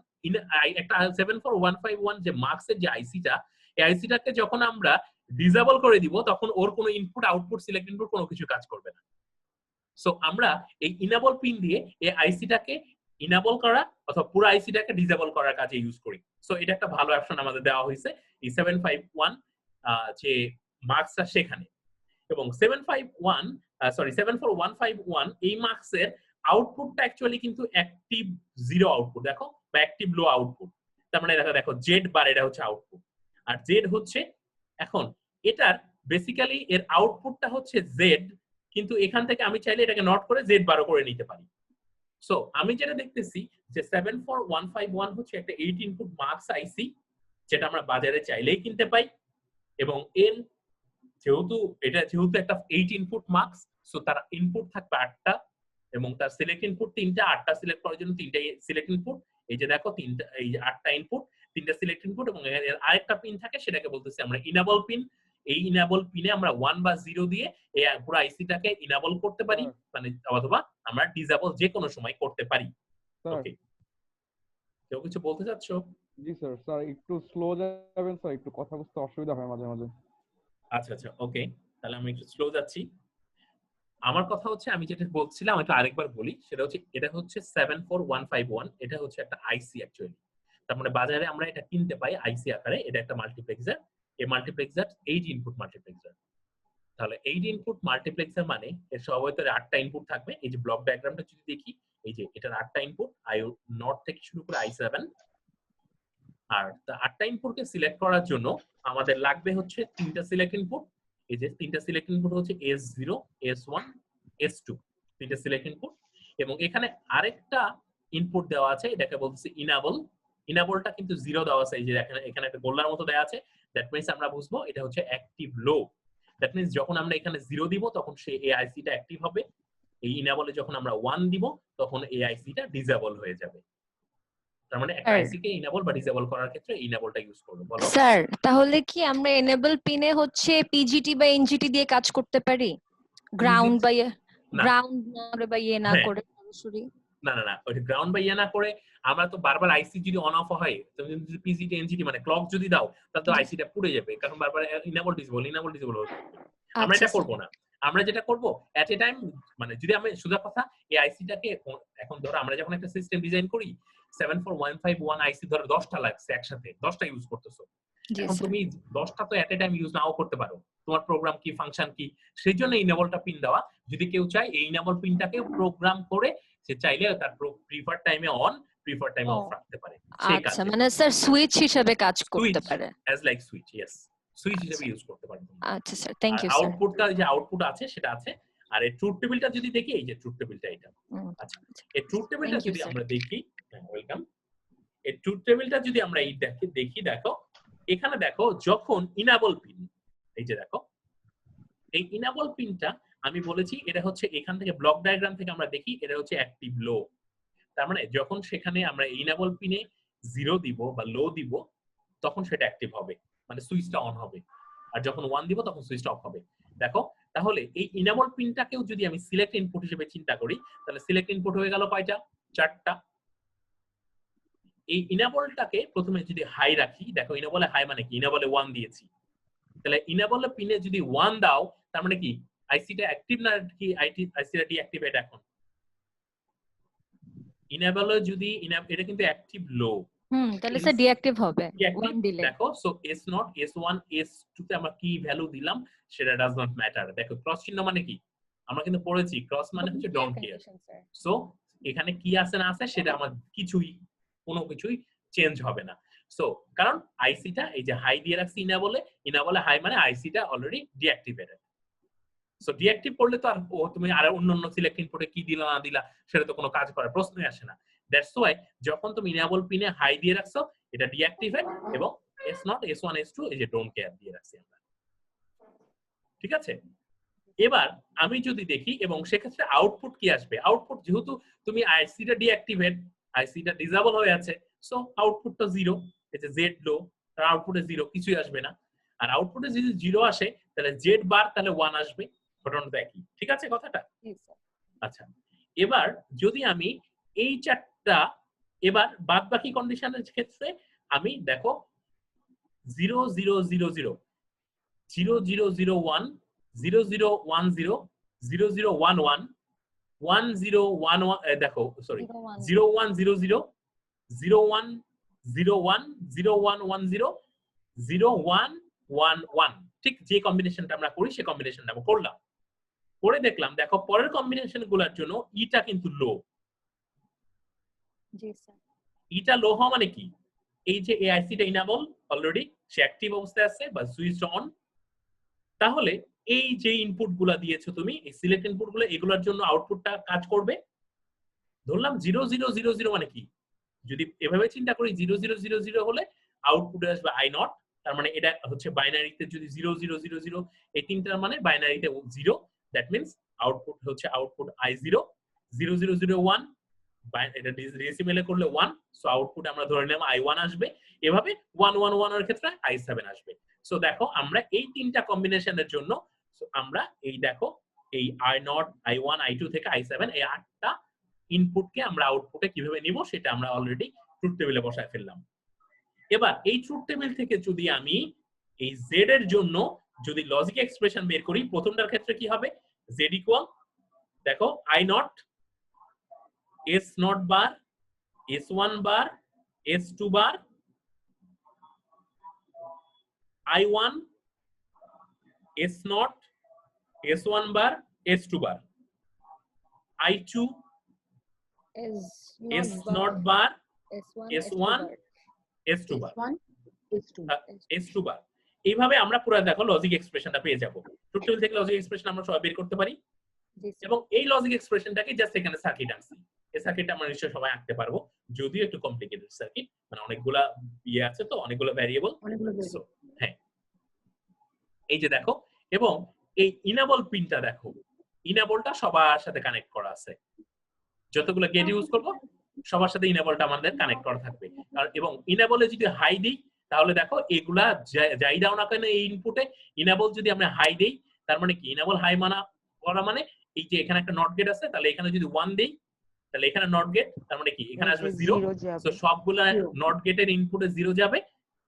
একটা 74151 যে মার্কসের যে আইসিটা, এই আইসিটাকে যখন আমরা ডিসেবল করে দিব, তখন ওর কোনো ইনপুট আউটপুট সিলেক্ট ইনপুট কোনো কিছু কাজ করবে না। সো আমরা এই ইনেবল পিন দিয়ে এই আইসিটাকে ইনেবল করা অথবা পুরো আইসিটাকে ডিসেবল করার কাজে ইউজ করি। সো এটা একটা ভালো অপশন আমাদের দেওয়া হয়েছে এই 751 যে মার্কসটা সেখানে। এবং 74151 এই মার্কসের আউটপুটটা অ্যাকচুয়ালি কিন্তু অ্যাক্টিভ 0 আউটপুট, দেখো, বা অ্যাক্টিভ লো আউটপুট। তার মানে দেখো জেড বার এটা হচ্ছে আউটপুট, আর জেড হচ্ছে এখন এটার বেসিক্যালি এর আউটপুটটা হচ্ছে জেড, কিন্তু এখান থেকে আমি চাইলে এটাকে নট করে জেড বারো করে নিতে পারি। সো আমি যেটা দেখতেছি যে 74151 হচ্ছে একটা 8 ইনপুট মার্কস আইসি, যেটা আমরা বাজারে চাইলেই কিনতে পাই। এবং এর যেহেতু একটা 8 ইনপুট মার্কস, সো তার ইনপুট থাকবে 8টা, এবং তার সিলেক্ট ইনপুট 3টা। 8টা সিলেক্ট করার জন্য 3টা সিলেক্ট ইনপুট। এই যে দেখো 3টা, এই যে 8টা ইনপুট, 3টা সিলেক্ট ইনপুট, এবং এর আরেকটা পিন থাকে, সেটাকে বলতেছি আমরা ইনেবল পিন। এই ইনেবল পিনে আমরা 1 বা 0 দিয়ে এই পুরো আইসিটাকে ইনেবল করতে পারি, মানে অথবা আমরা ডিসেবল যে কোনো সময় করতে পারি। ওকে, কেউ কিছু বলতে চাচ্ছো? জি স্যার। স্যার একটু স্লো যাবেন স্যার, একটু কথা বুঝতে অসুবিধা হয় মাঝে মাঝে। আচ্ছা আচ্ছা, ওকে, তাহলে আমি একটু স্লো যাচ্ছি। আমার কথা হচ্ছে, আমি যেটা বলছিলাম এটা আরেকবার বলি, সেটা হচ্ছে এটা হচ্ছে 74151, এটা হচ্ছে একটা আইসি অ্যাকচুয়ালি। তার মানে বাজারে আমরা এটা কিনতে পাই আইসি আকারে। এটা একটা মাল্টিপ্লেক্সার। এই মাল্টিপ্লেক্সার 8 ইনপুট মাল্টিপ্লেক্সার। তাহলে 8 ইনপুট মাল্টিপ্লেক্সার মানে এর সবইতে 8টা ইনপুট থাকবে। এই যে ব্লক ডায়াগ্রামটা যদি দেখি, এই যে এটার 8টা ইনপুট, I0 থেকে শুরু করে I7। আর 8টা ইনপুটকে সিলেক্ট করার জন্য আমাদের লাগবে হচ্ছে 3টা সিলেক্ট ইনপুট। এই যে 3টা সিলেক্ট ইনপুট হচ্ছে S0, S1, S2, 3টা সিলেক্ট ইনপুট। এবং এখানে আরেকটা ইনপুট দেওয়া আছে, এটাকে বলতেছি ইনেবল। ইনেবলটা কিন্তু 0 দেওয়া আছে, এই যে এখানে একটা গোল্লার মতো দেওয়া আছে। দ্যাট মিন্স আমরা বুঝবো এটা হচ্ছে অ্যাক্টিভ লো। দ্যাট মিন্স যখন আমরা এখানে 0 দিব, তখন সেই এআইসিটা অ্যাক্টিভ হবে। এই ইনেবলে যখন আমরা 1 দিব, তখন এআইসিটা ডিসেবল হয়ে যাবে। তার মানে একটা স্যার আইসি কে ইনেবল বা ডিসেবল করার ক্ষেত্রে ইনেবলটা ইউজ করব। বলো স্যার তাহলে কি আমরা এনেবল পিনে হচ্ছে পিজিটি বা এনজিটি দিয়ে কাজ করতে পারি? গ্রাউন্ড বা না গ্রাউন্ড না করে বা ইয়ে না হ্যাঁ করে সরাসরি? না ওই গ্রাউন্ড বা ইয়ে না করে আমরা তো বারবার আইসি যদি অন অফ হয়, তুমি যদি পিজিটি এনজিটি মানে ক্লক যদি দাও তাহলে তো জি আইসিটা পুড়ে যাবে, কারণ বারবার ইনেবল ডিসেবল হতে থাকবে। আমরা আচ্ছা এটা স্যার করব না। আমরা যেটা করব এট এ টাইম, মানে যদি আমি সোজা কথা এই আইসিটাকে এখন ধরো আমরা যখন একটা সিস্টেম ডিজাইন করি 74151 আইসি ধরো 10টা লাগছে একসাথে, 10টা ইউজ করতেছো। জি এখন স্যার তুমি 10টা তো এট এ টাইম ইউজ নাও করতে পারো, তোমার প্রোগ্রাম কি ফাংশন কি, সেই জন্য ইনেবলটা পিন দেওয়া। যদি কেউ চায় এই ইনেবল পিনটাকে প্রোগ্রাম করে সে চাইলে তার প্রিফার টাইমে অন প্রিফার টাইমে অফ রাখতে পারে, সেই আচ্ছা কাজে মানে স্যার সুইচ হিসেবে কাজ করতে সুইচ পারে। As like switch, yes switch হিসেবে আচ্ছা ইউজ করতে পারো। আচ্ছা স্যার থ্যাংক আর ইউ স্যার। আউটপুটটা যে আউটপুট আছে সেটা আছে। আর এই ট্রুথ টেবিলটা যদি দেখি, এই যে ট্রুথ টেবিলটা এটা, আচ্ছা এই ট্রুথ টেবিলটা থ্যাংক ইউ যদি স্যার। আমরা দেখি, ওয়েলকাম, এই ট্রুথ টেবিলটা যদি আমরা এই দেখি দেখো এখানে দেখো যখন ইনেবল পিন, এই যে দেখো এই ইনেবল পিনটা আমি বলেছি এটা হচ্ছে এখান থেকে ব্লক ডায়াগ্রাম থেকে আমরা দেখি এটা হচ্ছে অ্যাক্টিভ লো। তার মানে যখন সেখানে আমরা ইনেবল পিনে 0 দিব বা লো দিব তখন সেটা অ্যাক্টিভ হবে, মানে সুইচটা অন হবে। আর যখন 1 দিব তখন সুইচটা অফ হবে। দেখো তাহলে এই ইনেবল পিনটাকেও যদি আমি সিলেক্ট ইনপুট হিসেবে চিন্তা করি তাহলে সিলেক্ট ইনপুট হয়ে গেল কয়টা? 4টা। এই ইনেবলটাকে প্রথমে যদি হাই রাখি, দেখো ইনেবলে হাই মানে কি, ইনেবলে 1 দিয়েছি, তাহলে ইনেবল পিনে যদি 1 দাও তার মানে কি আইসিটা অ্যাক্টিভ না কি আইসিটা ডিঅ্যাক্টিভেট? এখন ইনেবলে যদি এটা কিন্তু অ্যাক্টিভ লো, তাহলে স্যার ডিঅ্যাক্টিভ হবে ডিঅ্যাক্টিভ 1 দিলে। দেখো সো S0 S1 S2 তে আমরা কি ভ্যালু দিলাম সেটা ডাজ নট ম্যাটার। দেখো ক্রস চিহ্ন মানে কি আমরা কিন্তু পড়েছি, ক্রস মানে হচ্ছে ডোন্ট কেয়ার। সো এখানে কি আছে না আছে সেটা আমার কোনো কিছুই চেঞ্জ হবে না। সো কারণ আইসিটা এই যে হাই দিয়ে রাখছি ইনেবলে হাই মানে আইসিটা অলরেডি ডিঅ্যাক্টিভেটেড। সো ডিঅ্যাক্টিভ করলে তো আর তুমি আর অন্য সিলেক্ট ইনপুটে কি দিলা না দিলা সেটা তো কোনো কাজ করার প্রশ্নই আসে না। দ্যাটস ওয়াই যখন তুমি ইনেবল পিনে হাই দিয়ে রাখছো এটা ডিঅ্যাক্টিভেট এবং S0 S1 S2 এই যে ডোন্ট কেয়ার দিয়ে রাখছি আমরা, ঠিক আছে? এবার আমি যদি দেখি এবং সেক্ষেত্রে আউটপুট কি আসবে, আউটপুট যেহেতু তুমি আইসিটা ডিঅ্যাক্টিভেট আইসিটা ডিসেবল হয়ে আছে সো আউটপুটটা 0, এই যে জেড লো তার আউটপুটে 0 কিছুই আসবে না। আর আউটপুটে যদি 0 আসে তাহলে জেড বার তাহলে 1 আসবে, ঘটনাটা একই, ঠিক আছে কথাটা? আচ্ছা এবার যদি আমি এই চারটা এবার বাদ বাকি কন্ডিশনের ক্ষেত্রে আমি দেখো 0 0 0 0 0 0 0 1 0 0 1 0 0 0 1 1 1 0 1 1 দেখো সরি 0 1 0 0 0 1 0 1 0 1 1 0 0 1 1 1, ঠিক যে কম্বিনেশনটা আমরা করি সেই কম্বিনেশনটা আমরা করলাম, করে দেখলাম দেখো পরের কম্বিনেশন গুলোর জন্য ইটা কিন্তু লো। জি স্যার ইটা লো হওয়া মানে কি, এই যে এই আইসিটা ইনেবল অলরেডি সে অ্যাক্টিভ অবস্থায় আছে বা সুইচ অন, তাহলে এই যে ইনপুট গুলা দিয়েছো তুমি এই সিলেক্ট ইনপুট গুলো এগুলোর জন্য আউটপুটটা কাজ করবে। ধরলাম 0 0 0 0 মানে কি, যদি এভাবে চিন্তা করি 0 0 0 0 হলে আউটপুটে আসবে I নট, তার মানে এটা হচ্ছে বাইনারিতে যদি 0 0 0 0 এই তিনটার মানে বাইনারিতে 0, দ্যাট মিন্স আউটপুট হচ্ছে আউটপুট I0 0 0 0 1, এটা ডেসিমেলে করলে 1, সো আউটপুট আমরা ধরে নিলাম I1 আসবে, এভাবে 1 1 1 এর ক্ষেত্রে I7 আসবে। সো দেখো আমরা এই তিনটা কম্বিনেশনের জন্য আমরা এই দেখো এই I0 I1 I2 থেকে I7 এই 8টা ইনপুটকে আমরা আউটপুটে কিভাবে নিব সেটা আমরা অলরেডি ট্রুথ টেবিলে বসায় ফেললাম। এবার এই ট্রুথ টেবিল থেকে যদি আমি এই z এর জন্য যদি লজিক এক্সপ্রেশন বের করি, প্রথমটার ক্ষেত্রে কি হবে, z ইকুয়াল দেখো I0 S0 বার S1 বার S2 বার I1 S0 S1 bar S2 bar I2 S0 bar S1 S2 bar S2 bar। এইভাবে আমরা পুরো দেখো লজিক এক্সপ্রেশনটা পেয়ে যাব। ট্রুথ টেবিল থেকে লজিক এক্সপ্রেশন আমরা সবাই বের করতে পারি এবং এই লজিক এক্সপ্রেশনটাকে জাস্ট এখানে সার্কিট আনছি। এই সার্কিটটা আমরা নিশ্চয়ই সবাই আঁকতে পারবো, যদিও একটু কমপ্লিকেটেড সার্কিট, মানে অনেকগুলা ইয়ে আছে তো অনেকগুলো ভ্যারিয়েবল। হ্যাঁ এই যে দেখো, এবং এই ইনেবল পিনটা দেখো, ইনেবলটা সবার সাথে কানেক্ট করা আছে, যতগুলো গেট ইউজ করব সবার সাথে ইনেবলটা আমাদের কানেক্ট করা থাকবে। আর এবং ইনেবলে যদি হাই দিই তাহলে দেখো এগুলা যাই দাও না কেন এই ইনপুটে ইনেবল যদি আমরা হাই দেই তার মানে কি ইনেবল হাই করা মানে এই যে এখানে একটা নট গেট আছে তাহলে এখানে যদি 1 দেই তাহলে এখানে নট গেট তার মানে কি এখানে আসবে 0 সো সবগুলা নট গেটের ইনপুটে 0 যাবে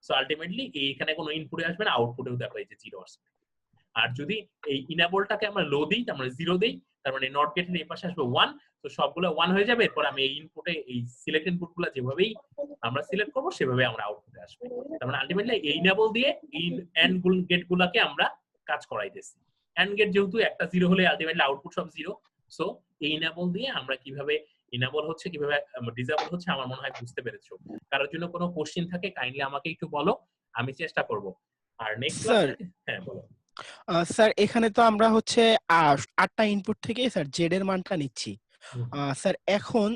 সো আলটিমেটলি এখানে কোনো ইনপুটে আসবে না আউটপুটেও দেখো এই যে 0 আসবে। আর যদি এই ইনেবলটাকে আমরা লো দিই তার মানে 0 দেই তার মানে নট গেটের এই পাশে আসবে 1 তো সবগুলো 1 হয়ে যাবে এরপর আমি এই ইনপুটে এই সিলেক্ট ইনপুটগুলো যেভাবেই আমরা সিলেক্ট করব সেভাবে আমরা আউটপুটে আসবে। তার মানে আলটিমেটলি এই ইনেবল দিয়ে ইন এন্ড গেটগুলোকে আমরা কাজ করাইতেছি। এন্ড গেট যেহেতু একটা 0 হলে আলটিমেটলি আউটপুট সব 0 সো এই ইনেবল দিয়ে আমরা কিভাবে ইনেবল হচ্ছে কিভাবে ডিসেবল হচ্ছে আমার মনে হয় বুঝতে পেরেছো। কারোর জন্য কোনো কোশ্চেন থাকে কাইন্ডলি আমাকে একটু বলো আমি চেষ্টা করব। আর নেক্সট ক্লাসে হ্যাঁ বলো। স্যার এখানে তো আমরা হচ্ছে 8টা ইনপুট থেকে স্যার জেড এর মানটা নিচ্ছি। স্যার এখন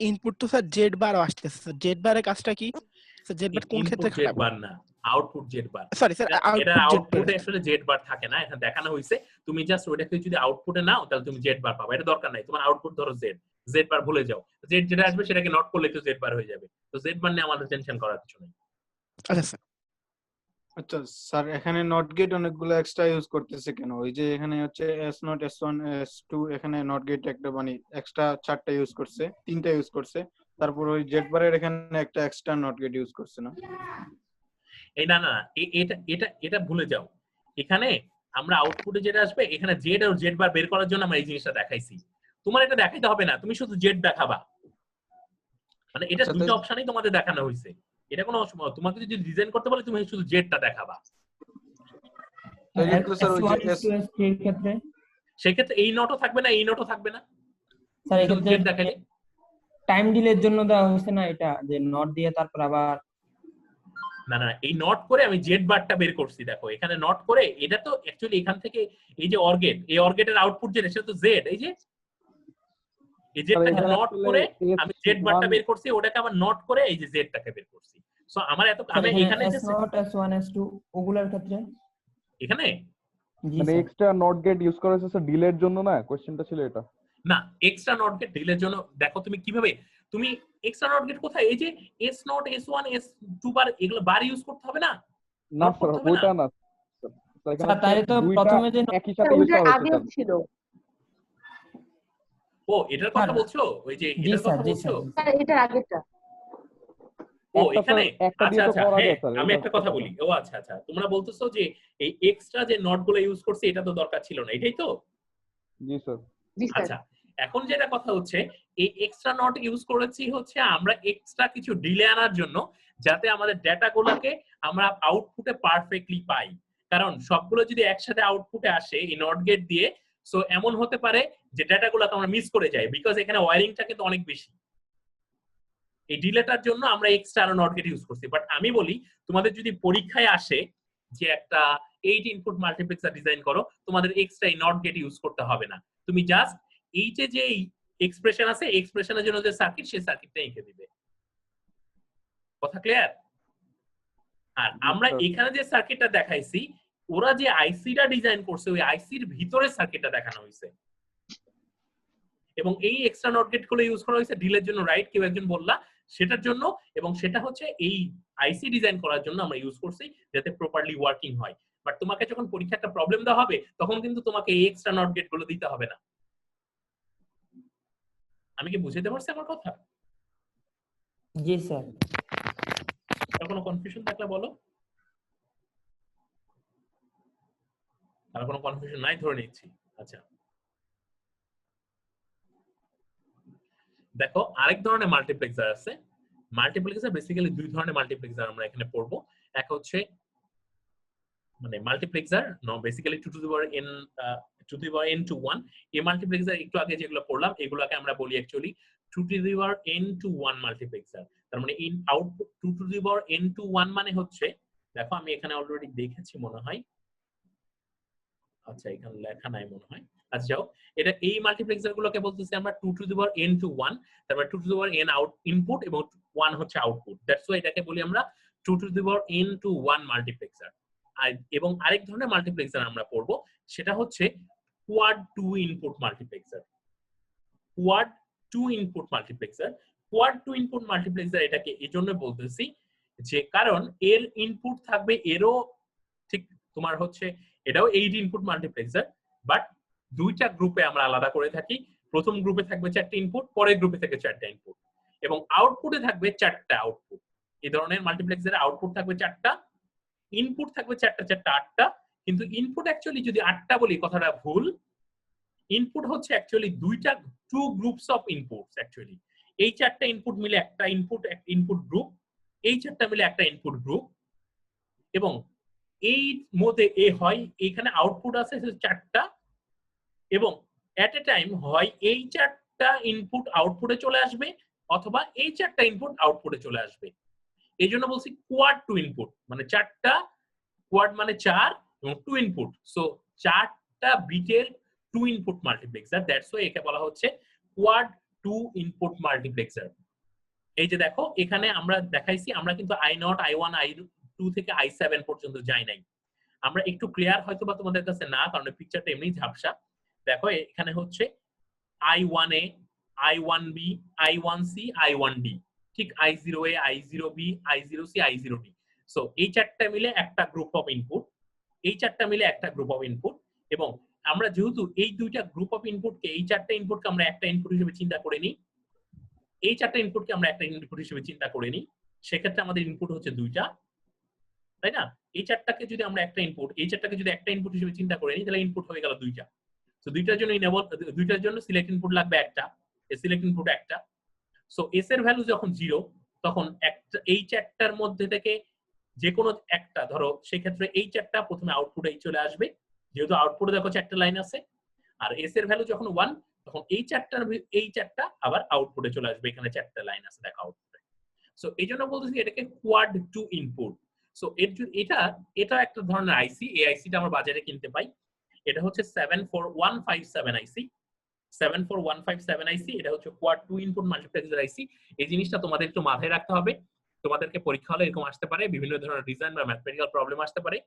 ইনপুট তো স্যার জেড বার আসতেছে, স্যার জেড বারের কাজটা কি? স্যার জেড বার কোন ক্ষেত্রে জেড বার না output Z bar. Sorry sir এটা আউটপুটে আসলে জেড বার থাকে না, এখানে দেখানো হইছে তুমি জাস্ট ওটাকে যদি আউটপুটে নাও তাহলে তুমি জেড বার পাবে, এটা দরকার নাই। তোমার আউটপুট ধরো জেড বার ভুলে যাও, জেড যেটা আসবে সেটাকে নট করলে তো জেড বার হয়ে যাবে, তো জেড বার নিয়ে আমাদের টেনশন করার কিছু নেই। আচ্ছা স্যার। আচ্ছা স্যার এখানে নট গেট অনেকগুলো এক্সট্রা ইউজ করতেছে কেন? ওই যে এখানে হচ্ছে s0 s1 s2 এখানে নট গেট একটা মানে এক্সট্রা 4টা ইউজ করছে, 3টা ইউজ করছে, তারপর ওই জেড বারের এখানে একটা এক্সট্রা নট গেট ইউজ করছে না? এই না না এটা এটা এটা ভুলে যাও, এখানে আমরা আউটপুটে যেটা আসবে এখানে জেড আর জেড বার বের করার জন্য আমরা এই জিনিসটা দেখাইছি। তোমার এটা দেখাইতে হবে না, তুমি শুধু জেড দেখাবা, মানে এটা দুটো অপশনই তোমাদের দেখানো হইছে। এটা কোনো তোমাকে যদি ডিজাইন করতে বলে তুমি শুধু জেডটা দেখাবা। সেক্ষেত্রে এই নোটও থাকবে না এই নোটও থাকবে না স্যার। এক্ষেত্রে টাইম ডিলের জন্য দেওয়া হয়েছে না এটা, যে নট দিয়ে তারপর আবার না না এই নট করে আমি জেড বারটা বের করছি। দেখো এখানে নট করে এটা তো অ্যাকচুয়ালি এখান থেকে এই যে অর্গেট, এই অর্গেটের আউটপুট যেটা সেটা তো জেড, এই যে এই জেডটাকে নট করে আমি জেড বারটা বের করছি, ওটাকে আবার নট করে এই যে জেডটাকে বের করছি। সো আমার এত আমি এখানে যে s0 s1 s2 ওগুলোর ক্ষেত্রে এখানে মানে এক্সট্রা নট গেট ইউজ করা হয়েছে স্যার ডিলের জন্য না, কোশ্চেনটা ছিল এটা না। এক্সট্রা নট গেট ডিলের জন্য দেখো তুমি কিভাবে তুমি এক্সট্রা নট গেট কোথায়, এই যে s0 s1 s2 বার এগুলো বার ইউজ করতে হবে না। না স্যার ওইটা না স্যার, তাহলে তো প্রথমে যে একই সাথে ইউজ করা হয়েছে ছিল। ও এটার কথা বলছো, ওই যে এটার কথা বলছো? স্যার এটার আগেরটা। ও এখানে আচ্ছা আচ্ছা হ্যাঁ আমি একটা কথা বলি। ও আচ্ছা আচ্ছা তোমরা বলতেছো যে এই এক্সট্রা যে নট গুলো ইউজ করছে এটা তো দরকার ছিল না, এটাই তো? জি স্যার। আচ্ছা এখন যেটা কথা হচ্ছে এই এক্সট্রা নট ইউজ করেছি হচ্ছে আমরা এক্সট্রা কিছু ডিলে আনার জন্য, যাতে আমাদের ডেটা গুলোকে আমরা আউটপুটে পারফেক্টলি পাই। কারণ সবগুলো যদি একসাথে আউটপুটে আসে এই নট গেট দিয়ে, সো এমন হতে পারে যে ডেটা গুলোকে আমরা মিস করে যাই, বিকজ এখানে ওয়্যারিংটা কিন্তু অনেক বেশি। এই ডিলেটার জন্য আমরা এক্সট্রা আরো নট গেট ইউজ করছি। বাট আমি বলি তোমাদের যদি পরীক্ষায় আসে যে একটা 8 ইনপুট মাল্টিপ্লেক্সার ডিজাইন করো, তোমাদের এক্সট্রা এই নট গেট ইউজ করতে হবে না, তুমি জাস্ট এই যে এক্সপ্রেশন আছে এক্সপ্রেশনের জন্য যে সার্কিট সেই সার্কিটটা এঁকে দিবে। কথা ক্লিয়ার? আর আমরা এখানে যে সার্কিটটা দেখাইছি ওরা যে আইসিটা ডিজাইন করছে ওই আইসির ভিতরে সার্কিটটা দেখানো হয়েছে, এবং এই এক্সট্রা নট গেট গুলো ইউজ করা হয়েছে ডিলের জন্য, রাইট? কেউ একজন বললা সেটার জন্য, এবং সেটা হচ্ছে এই আইসি ডিজাইন করার জন্য আমরা ইউজ করছি যাতে প্রপারলি ওয়ার্কিং হয়। বাট তোমাকে যখন পরীক্ষা একটা প্রবলেম দেওয়া হবে তখন কিন্তু তোমাকে এই এক্সট্রা নট গেট গুলো দিতে হবে না। আমি কি বুঝাতে পারছি আমার কথা? জি স্যার। আর কোনো কনফিউশন থাকলে বলো। আর কোনো কনফিউশন নাই ধরে নিচ্ছি। আচ্ছা দেখো আরেক ধরনের মাল্টিপ্লেক্সার আছে। মাল্টিপ্লেক্সার বেসিক্যালি দুই ধরনের মাল্টিপ্লেক্সার আমরা এখানে পড়বো। এক হচ্ছে মানে multiplexer basically 2 to the power n to 1। এই মাল্টিপ্লেক্সার একটু আগে যেগুলো পড়লাম এগুলোকে আমরা বলি actually 2 to the power n to 1 multiplexer. তার মানে in output 2 to the power n to 1 মানে হচ্ছে, দেখো আমি এখানে অলরেডি দেখেছি মনে হয়, আচ্ছা এখানে লেখা নাই মনে হয়। আচ্ছা যাও, এটা এই মাল্টিপ্লেক্সার গুলোকে বলতেছি আমরা 2 to the power n to 1। তারপর 2 to the power n out input এবং 1 হচ্ছে আউটপুট, দ্যাটস ওয়াই এটাকে বলি আমরা 2 to the power n to 1 multiplexer. এবং আরেক ধরনের মাল্টিপ্লেক্সার আমরা পড়বো সেটা হচ্ছে quad 2 input multiplexer. Quad 2 input multiplexer quad two input multiplexer এটাকে এই জন্য বলতেছি যে কারণ এর ইনপুট থাকবে এরও ঠিক তোমার হচ্ছে এটাও 8 ইনপুট মাল্টিপ্লেক্সার, বাট দুইটা গ্রুপে আমরা আলাদা করে থাকি। প্রথম গ্রুপে থাকবে 4টা ইনপুট, পরের গ্রুপে থেকে 4টা ইনপুট, এবং আউটপুটে থাকবে 4টা আউটপুট। এই ধরনের মাল্টিপ্লেক্সারের আউটপুট থাকবে 4টা, ইনপুট থাকবে 4টা 4টা 8টা। কিন্তু ইনপুট অ্যাকচুয়ালি যদি 8টা বলি কথাটা ভুল, ইনপুট হচ্ছে অ্যাকচুয়ালি দুইটা, two groups of inputs actually. এই 4টা ইনপুট মিলে একটা ইনপুট গ্রুপ, এই 4টা মিলে একটা ইনপুট গ্রুপ, এবং এই মধ্যে এ হয় এখানে আউটপুট আছে 4টা, এবং এট এ টাইম হয় এই 4টা ইনপুট আউটপুটে চলে আসবে অথবা এই 4টা ইনপুট আউটপুটে চলে আসবে। এই জন্য বলছি কোয়াড টু ইনপুট, মানে 4টা, কোয়াড মানে 4 এবং টু ইনপুট, সো 4টা বিটের two input multiplexer, that's why একে বলা হচ্ছে কোয়াড টু ইনপুট মাল্টিপ্লেক্সার। এই যে দেখো এখানে আমরা দেখাইছি, আমরা কিন্তু i0, i1, i2 থেকে i7 পর্যন্ত যাই নাই। আমরা একটু ক্লিয়ার হয়তো বা তোমাদের কাছে না, কারণ পিকচারটা এমনি ঝাপসা। দেখো এখানে হচ্ছে i1a, i1b, i1c, i1d, ঠিক i0a, i0b, i0c, i0d। So এই 4টা মিলে একটা গ্রুপ অফ ইনপুট, এই 4টা মিলে একটা গ্রুপ অফ ইনপুট, এবং আমরা যেহেতু এই দুইটা গ্রুপ অফ ইনপুটকে, এই 4টা ইনপুটকে আমরা একটা ইনপুট হিসেবে চিন্তা করে নিই, এই 4টা ইনপুটকে আমরা একটা ইনপুট হিসেবে চিন্তা করে নিই, সেক্ষেত্রে আমাদের ইনপুট হচ্ছে 2টা, তাই না? এই 4টাকে যদি আমরা একটা ইনপুট, এই 4টাকে যদি একটা ইনপুট হিসেবে চিন্তা করে নিই, তাহলে ইনপুট হয়ে গেল 2টা। সো দুইটার জন্য ইনেবল, দুইটার জন্য সিলেক্ট ইনপুট লাগবে একটা, এই সিলেক্ট ইনপুট একটা। সো এস এর ভ্যালু যখন 0, তখন একটা এই 4টার মধ্যে থেকে যে কোনো একটা, ধরো সেই ক্ষেত্রে এই 4টা প্রথমে আউটপুটে চলে আসবে, যেহেতু আউটপুটে দেখো 4টা লাইন আছে। আর এস এর ভ্যালু যখন 1, তখন এই 4টা আবার আউটপুটে চলে আসবে, এখানে 4টা লাইন আছে দেখো আউটপুটে। সো এই জন্য বলতেছি এটাকে কোয়াড টু ইনপুট। সো এটা একটা ধরনের আইসি, এই আইসিটা আমরা বাজারে কিনতে পাই। এটা হচ্ছে 74157 আইসি, 74157 আইসি, এটা হচ্ছে কোয়াড টু ইনপুট মাল্টিপ্লেক্সার আইসি। এই জিনিসটা তোমাদের একটু মাথায় রাখতে হবে। তোমাদেরকে পরীক্ষা হলে এরকম আসতে পারে, বিভিন্ন ধরনের ডিজাইন বা ম্যাথমেটিক্যাল প্রবলেম আসতে পারে,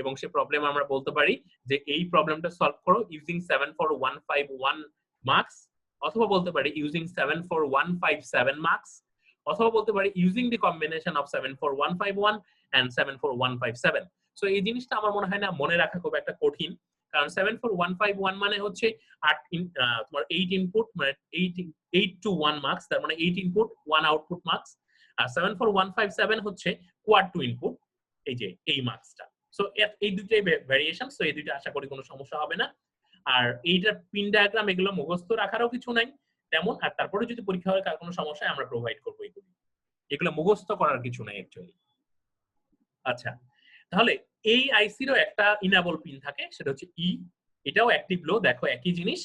এবং সেই প্রবলেম আমরা বলতে পারি যে এই প্রবলেমটা সলভ করো ইউজিং 74151 মার্কস, অথবা বলতে পারি ইউজিং 74157 মার্কস, অথবা বলতে পারি using the combination of 74151 and 74157। So এই জিনিসটা আমার মনে হয় না মনে রাখা খুব একটা কঠিন, কারণ 74151 মানে হচ্ছে তোমার 8 ইনপুট, মানে 8 to 1 মার্কস, তার মানে 8 ইনপুট 1 আউটপুট মার্কস। আর 74157 হচ্ছে কোয়াড টু ইনপুট, এই যে এই মার্কসটা। সো এই দুটোই ভেরিয়েশন, সো এই দুটো আশা করি কোনো সমস্যা হবে না। আর এইটার পিন ডায়াগ্রাম এগুলো মুখস্থ রাখারও কিছু নাই তেমন, আর তারপরে যদি পরীক্ষা হয় কোনো সমস্যা আমরা প্রোভাইড করবো, এগুলো মুখস্থ করার কিছু নাই অ্যাকচুয়ালি। আচ্ছা, তাহলে এই আইসিরও একটা ইনাবল পিন থাকে, সেটা হচ্ছে ই, এটাও অ্যাক্টিভ লো, দেখো একই জিনিস।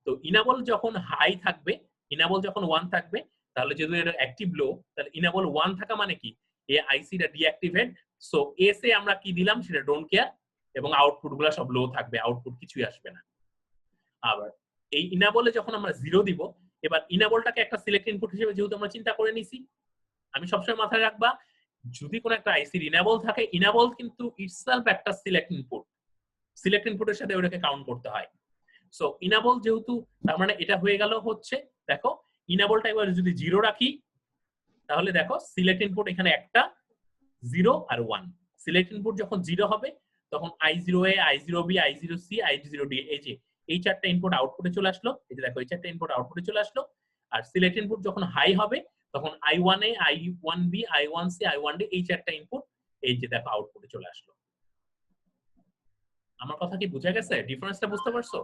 তো ইনাবল যখন হাই থাকবে, ইনাবল যখন 1 থাকবে, তাহলে যদি এটা অ্যাক্টিভ লো, তাহলে ইনাবল 1 থাকা মানে কি এই আইসিটা ডিঅ্যাক্টিভেট। সো এস এ আমরা কি দিলাম সেটা ডোন্ট কেয়ার, এবং আউটপুট গুলো সব লো থাকবে, আউটপুট কিছুই আসবে না। আবার এই ইনাবলে যখন আমরা 0 দিব, এবার ইনাবলটাকে একটা সিলেক্ট ইনপুট হিসেবে যেহেতু আমরা চিন্তা করে নিছি, আমি সবসময় মাথায় রাখবা যদি কোনো একটা আইসির ইনাবল থাকে, ইনাবল কিন্তু ইটসেলফ একটা সিলেক্ট ইনপুট, সিলেক্ট ইনপুটের সাথে ওটাকে কাউন্ট করতে হয়। সো ইনাবল যেহেতু, তার মানে এটা হয়ে গেল হচ্ছে, দেখো ইনাবলটা এবার যদি 0 রাখি, তাহলে দেখো সিলেক্ট ইনপুট এখানে একটা 0 আর 1। সিলেক্ট ইনপুট যখন 0 হবে, তখন i0a, i0b, i0c, i0d, এই যে এই 4টা ইনপুট আউটপুটে চলে আসলো, এই যে দেখো এই 4টা ইনপুট আউটপুটে চলে আসলো। আর সিলেক্ট ইনপুট যখন হাই হবে, তখন i1a, i1b, i1c, i1d, এই 4টা ইনপুট এই যে দেখো আউটপুটে চলে আসলো। আমার কথা কি বোঝা গেছে? ডিফারেন্সটা বুঝতে পারছো?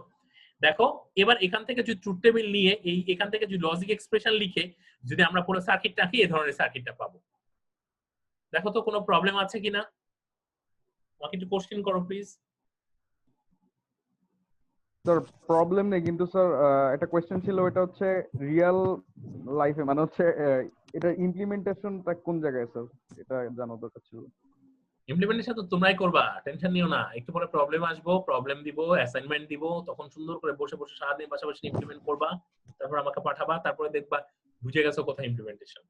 দেখো এবার এখান থেকে যদি ট্রুথ টেবিল নিয়ে এখান থেকে যদি লজিক এক্সপ্রেশন লিখে যদি আমরা পুরো সার্কিটটা আঁকি, এই ধরনের সার্কিটটা পাবো। দেখো তো কোনো প্রবলেম আছে কিনা, আমাকে একটু কোশ্চেন করো প্লিজ। স্যার প্রবলেম নেই, কিন্তু স্যার একটা কোয়েশ্চেন ছিল, এটা হচ্ছে রিয়েল লাইফে, মানে হচ্ছে এটা ইমপ্লিমেন্টেশনটা কোন জায়গায় স্যার, এটা জানার দরকার ছিল। ইমপ্লিমেন্টেশন তো তোমরাই করবা, টেনশন নিও না। একটু পরে প্রবলেম আসবো, প্রবলেম দিব, অ্যাসাইনমেন্ট দিব, তখন সুন্দর করে বসে বসে সারাদিন পাশাপাশি ইমপ্লিমেন্ট করবা, তারপর আমাকে পাঠাবা, তারপরে দেখবা বুঝে গেছো কোথায় ইমপ্লিমেন্টেশন।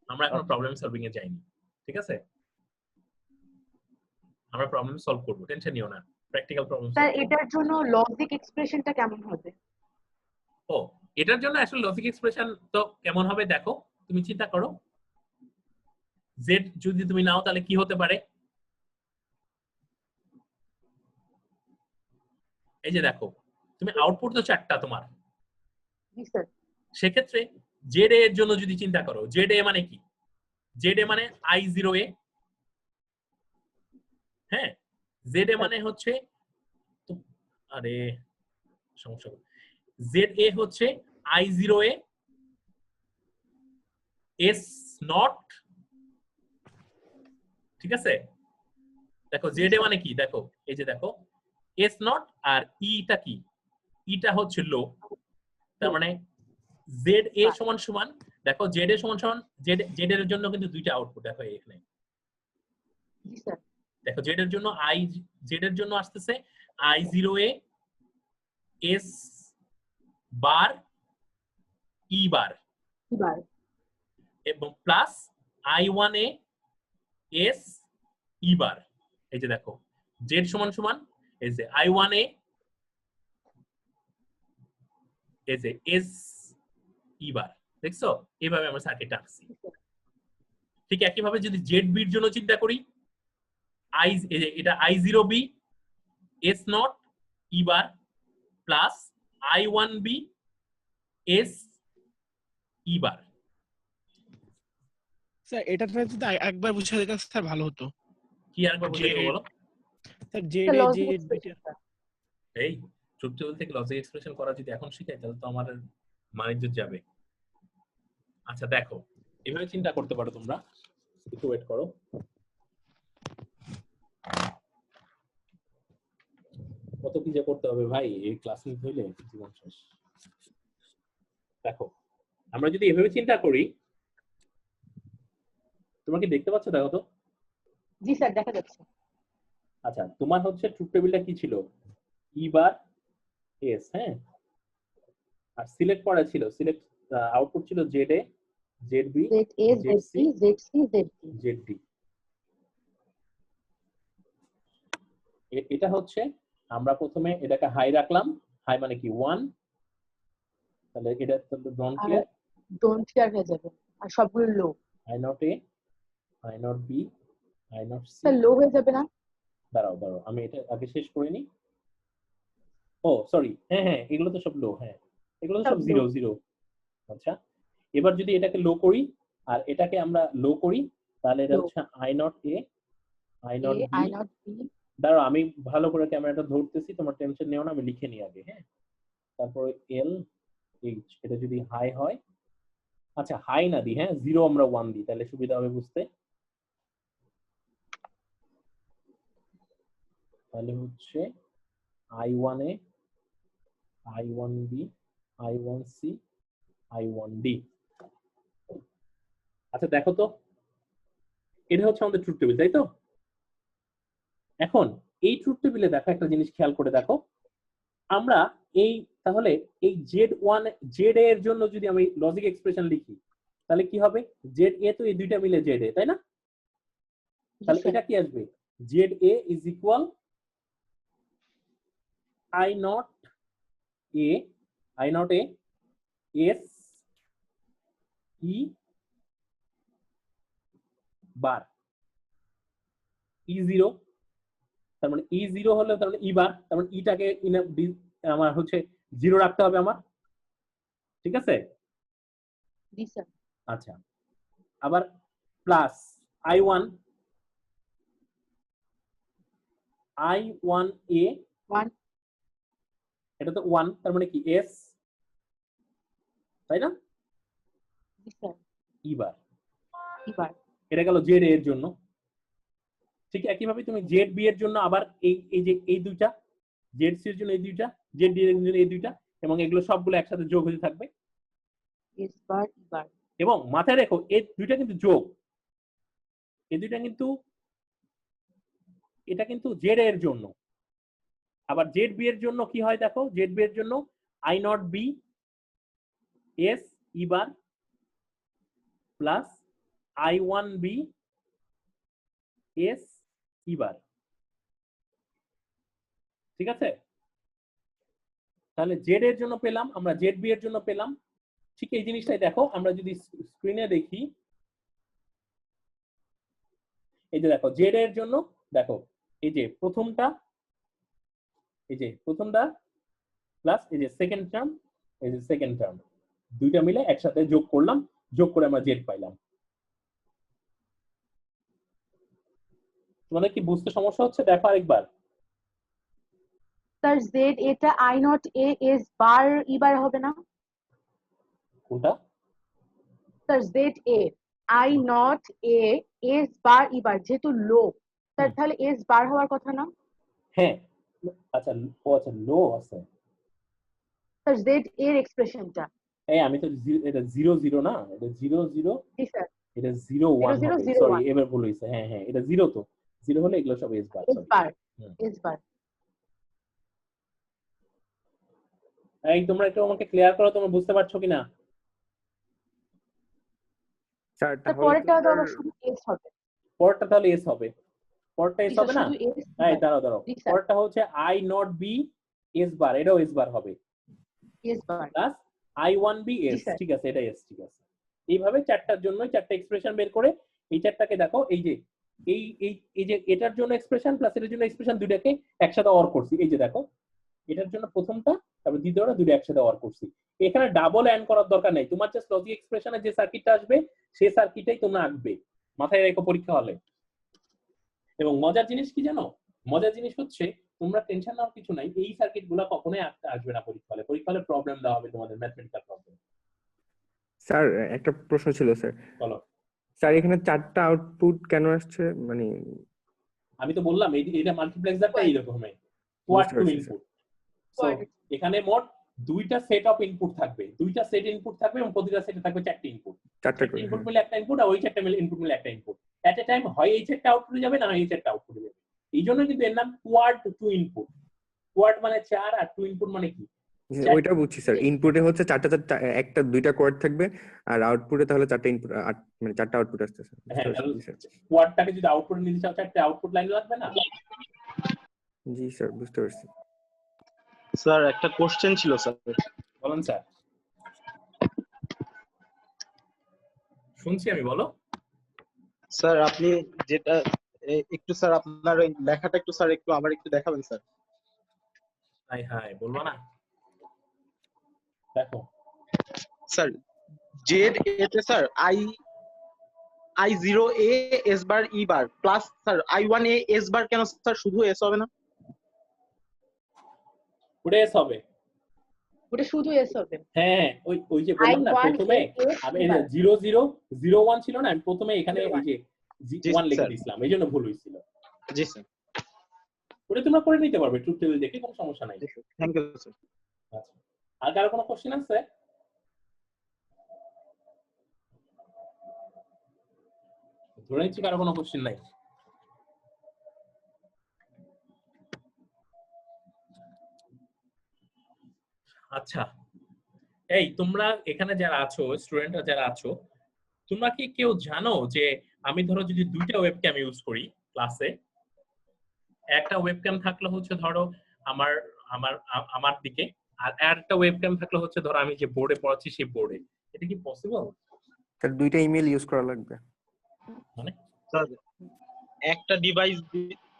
আমরা এখন প্রবলেম সলভিং এ যাইনি, ঠিক আছে? আমরা প্রবলেম সলভ করব, টেনশন নিও না। প্র্যাকটিক্যাল প্রবলেম স্যার এটার জন্য লজিক এক্সপ্রেশনটা কেমন হবে? ও এটার জন্য আসলে লজিক এক্সপ্রেশন তো কেমন হবে দেখো, তুমি চিন্তা করো, জেড যদি তুমি নাও তাহলে কি হতে পারে? এই যে দেখো, তুমি আউটপুট তো 4টা তোমার, জি স্যার। সেক্ষেত্রে জেড এর জন্য যদি চিন্তা করো, জেড এ মানে কি? জেড এ মানে I0A, হ্যাঁ, জেড এ মানে হচ্ছে, আরে সমস্যা, জেড এ হচ্ছে I0A S0, ঠিক আছে? দেখো জেড এ মানে কি, দেখো এই যে দেখো S0 আর ইটা কি, ইটা হচ্ছে লো, তার মানে জেড এ সমান সমান, দেখো জেড এ সমান সমান, জেড এর জন্য কিন্তু দুইটা আউটপুট দেখো এখানে, জি স্যার। দেখো জেড এর জন্য জেড এর জন্য আসতেছে I0A S বার ই বার, এবং প্লাস I1A S ই বার। এই যে দেখো জেড সমান সমান এই যে I1A এই যে S ই বার, দেখছো? এইভাবে আমরা সার্কিটটা আঁকছি। ঠিক একইভাবে যদি জেড বির জন্য চিন্তা করি, এটা I0B S0 ই বার প্লাস I1B S ই বার। স্যার এটা যদি একবার বুঝিয়ে দিতেন স্যার ভালো হতো। কি আরেকবার বুঝিয়ে দেবো বলো? স্যার জেড এ যে এই ট্রুথ টেবিল থেকে লজিক এক্সপ্রেশন করা যদি এখন শিখাই তাহলে তো আমার মানিজ্য যাবে। আচ্ছা দেখো, এভাবে চিন্তা করতে পারো তোমরা, একটু ওয়েট করো। কত কি যে করতে হবে ভাই, এই ক্লাস নিতে হইলে জীবন শেষ। দেখো আমরা যদি এভাবে চিন্তা করি, তোমরা কি দেখতে পাচ্ছ? দেখো তো। জি স্যার, দেখা যাচ্ছে। আচ্ছা তোমার হচ্ছে ট্রুথ টেবিলটা কি ছিল? ই বার এস, হ্যাঁ, আর সিলেক্ট করা ছিল, সিলেক্ট আউটপুট ছিল Z A Z B Z A Z C Z C Z D Z D. এটা হচ্ছে আমরা প্রথমে এটাকে হাই রাখলাম, হাই মানে কি 1, তাহলে এটা ডোন্ট কেয়ার, ডোন্ট কেয়ার হয়ে যাবে, আর সবগুলো low. I not A, I not B, I not C, sir low হয়ে যাবে না? দাঁড়াও দাঁড়াও, আমি এটা আগে শেষ করে নি। ও সরি, হ্যাঁ হ্যাঁ, এগুলো তো সব লো, হ্যাঁ এগুলো তো সব 0 0। আচ্ছা এবার যদি এটাকে লো করি আর এটাকে আমরা লো করি, তাহলে এটা হচ্ছে I not A, I not B, I not B. দাঁড়াও আমি ভালো করে ক্যামেরাটা ধরতেছি, তোমার টেনশন নিও না, আমি লিখে নিই আগে, হ্যাঁ। তারপরে এল এইচ, এটা যদি হাই হয়, আচ্ছা হাই না দিই, হ্যাঁ 0 আমরা 1 দিই, তাহলে সুবিধা হবে বুঝতে। তাহলে হচ্ছে I1A, I1B, I1C, I1D। আচ্ছা দেখো তো, এটা হচ্ছে আমাদের ট্রুথ টেবিল, তাই তো? এখন এই ট্রুথ টেবিলে দেখো একটা জিনিস খেয়াল করে দেখো, আমরা এই তাহলে এই জেড এর জন্য যদি আমি লজিক এক্সপ্রেশন লিখি তাহলে কি হবে? জেড এ তো এই দুইটা মিলে জেড এ, তাই না? তাহলে এটা কি আসবে? Z A is equal I not A S E bar E0, তার মানে E0 হলে তার মানে ই বার, তার মানে ইটাকে আমার হচ্ছে 0 রাখতে হবে আমার, ঠিক আছে? জি স্যার। আচ্ছা আবার প্লাস I1 I1A 1, এটা তো 1, তার মানে কি S, তাই না? জি স্যার। ই বার, এবার এটা গেল জেড এর জন্য। ঠিক একইভাবে তুমি জেড বি এর জন্য আবার এই যে এই দুইটা, জেড সি এর জন্য এই দুইটা, জেড ডি এর জন্য এই দুইটা, এবং এগুলো সবগুলো একসাথে যোগ হতে থাকবে। এস বার ই বার। এবং মাথায় রেখো এই দুইটা কিন্তু যোগ, এই দুইটা কিন্তু, এটা কিন্তু জেড এর জন্য। আবার জেড বি এর জন্য কি হয় দেখো, জেড বি এর জন্য I not B S E bar plus I1B S E bar, ঠিক আছে? তাহলে জেড এর জন্য পেলাম, আমরা জেড বি এর জন্য পেলাম। ঠিক এই জিনিসটাই দেখো, আমরা যদি স্ক্রিনে দেখি, এই যে দেখো জেড এর জন্য দেখো এই যে প্রথমটা প্লাস এই যে সেকেন্ড টার্ম, এই যে সেকেন্ড টার্ম, দুইটা মিলে একসাথে যোগ করলাম, যোগ করে আমরা জেড পাইলাম। তোমাদের কি বুঝতে সমস্যা হচ্ছে? দেখো আরেকবার। স্যার জেড এটা I not A S bar E bar হবে না? কোনটা? Sir Z A I not A S bar E bar যেহেতু লো, স্যার তাহলে এস বার হওয়ার কথা না? হ্যাঁ, আচ্ছা ও আচ্ছা লো আছে। স্যার জেড এর এক্সপ্রেশনটা এই আমি তো এটা 0 0 না, এটা 0 0, জি স্যার এটা 0 1 0 হবে। 0 সরি 1 এবার ভুল হইছে। হ্যাঁ হ্যাঁ, এটা 0 তো 0 হলে এগুলো সব এস বার। এস বার এস বার। এই তোমরা একটু আমাকে ক্লিয়ার করো, তোমরা বুঝতে পারছো কিনা? স্যার স্যার পরেরটা তো আবার শুধু এস হবে। পরেরটা তাহলে এস হবে, পরেরটা এস জি স্যার হবে না? শুধু এস। এই দাঁড়াও, জি স্যার পরেরটা হচ্ছে I not B S bar, এটাও এস বার হবে, S bar plus I one B G S. Sir ঠিক আছে, এটা এস। ঠিক আছে, এইভাবে চারটার জন্য চারটা এক্সপ্রেশন বের করে এই চারটাকে দেখো, এই যে এই যে এটার জন্য এক্সপ্রেশন প্লাস এটার জন্য এক্সপ্রেশন, দুইটাকে একসাথে অর করছি। এই যে দেখো এটার জন্য প্রথমটা তারপর দ্বিতীয়টা, দুটো একসাথে অর করছি। এখানে ডাবল অ্যান্ড করার দরকার নেই, তোমার জাস্ট লজিক এক্সপ্রেশনে যে সার্কিটটা আসবে সেই সার্কিটটাই তোমরা আঁকবে, মাথায় রেখো পরীক্ষা হলে। এবং মজার জিনিস কি জানো? মজার জিনিস হচ্ছে তোমরা টেনশন নেওয়ার কিছু নাই, এই সার্কিট গুলা কখনোই আসবে না পরীক্ষা হলে। পরীক্ষা হলে প্রবলেম দেওয়া হবে তোমাদের, ম্যাথমেটিক্যাল প্রবলেম। স্যার একটা প্রশ্ন ছিল স্যার। বলো। স্যার এখানে চারটা আউটপুট কেন আসছে? মানে আমি তো বললাম এইটা মাল্টিপ্লেক্সারটা এইরকমই, কোয়াড টু ইনপুট। সো এখানে মোট দুইটা সেট অফ ইনপুট থাকবে, দুইটা সেট ইনপুট থাকবে এবং প্রতিটা সেটে থাকবে চারটি ইনপুট। চারটা ইনপুট মিলে একটা ইনপুট, আর ওই চারটা মিলে ইনপুট মিলে একটা ইনপুট। এট এ টাইম হয় এই চারটা আউটপুটে যাবে, না হয় এই চারটা আউটপুটে যাবে। এই জন্য কিন্তু এর নাম কোয়াড টু ইনপুট। কোয়াড মানে চার, আর টু ইনপুট মানে কি? ওইটা বুঝছি স্যার, ইনপুটে হচ্ছে চারটা একটা দুইটা কোয়াড থাকবে, আর আউটপুটে তাহলে চারটা ইনপুট, মানে চারটা আউটপুট আসতেছে। হ্যাঁ, কোয়াডটাকে যদি আউটপুট নিতে চাও চারটা আউটপুট লাইন লাগবে না? জি স্যার, বুঝতে পারছি। স্যার একটা কোশ্চেন ছিল স্যার। বলেন স্যার। শুনছি আমি, বলো। স্যার আপনি যেটা একটু স্যার আপনার ওই লেখাটা একটু স্যার একটু আবার একটু দেখাবেন স্যার। হাই হাই, বলবো না? দেখো স্যার জেড এতে sir I0 A S bar E bar plus sir I1 A S বার কেন স্যার শুধু এস হবে না? ওটা এস হবে, ওটা শুধু এস হবে। হ্যাঁ ওই যে বললাম না প্রথমে আমি 0 0 0 1 ছিল না, আমি প্রথমে এখানে ওই যে 1 লিখে দিয়েছিলাম, এইজন্য ভুল হয়েছিল। জি স্যার, ওটা তোমরা করে নিতে পারবে ট্রুথ টেবিল দেখে, কোনো সমস্যা নাই। Thank you sir. আচ্ছা, আর কারো কোনো কোশ্চেন আছে? ধরে নিচ্ছি কারো কোনো কোশ্চেন নাই। আচ্ছা, এই তোমরা এখানে যারা আছো, স্টুডেন্টরা যারা আছো, তোমরা কি কেউ জানো যে আমি ধরো যদি দুইটা ওয়েবক্যাম ইউজ করি ক্লাসে, একটা ওয়েবক্যাম থাকলে হচ্ছে ধরো আমার আমার আমার দিকে, আর একটা ওয়েবক্যাম থাকলে হচ্ছে ধরো আমি যে বোর্ডে পড়াচ্ছি সেই বোর্ডে, এটা কি পসিবল? স্যার দুইটা ইমেল ইউজ করা লাগবে। মানে স্যার একটা ডিভাইস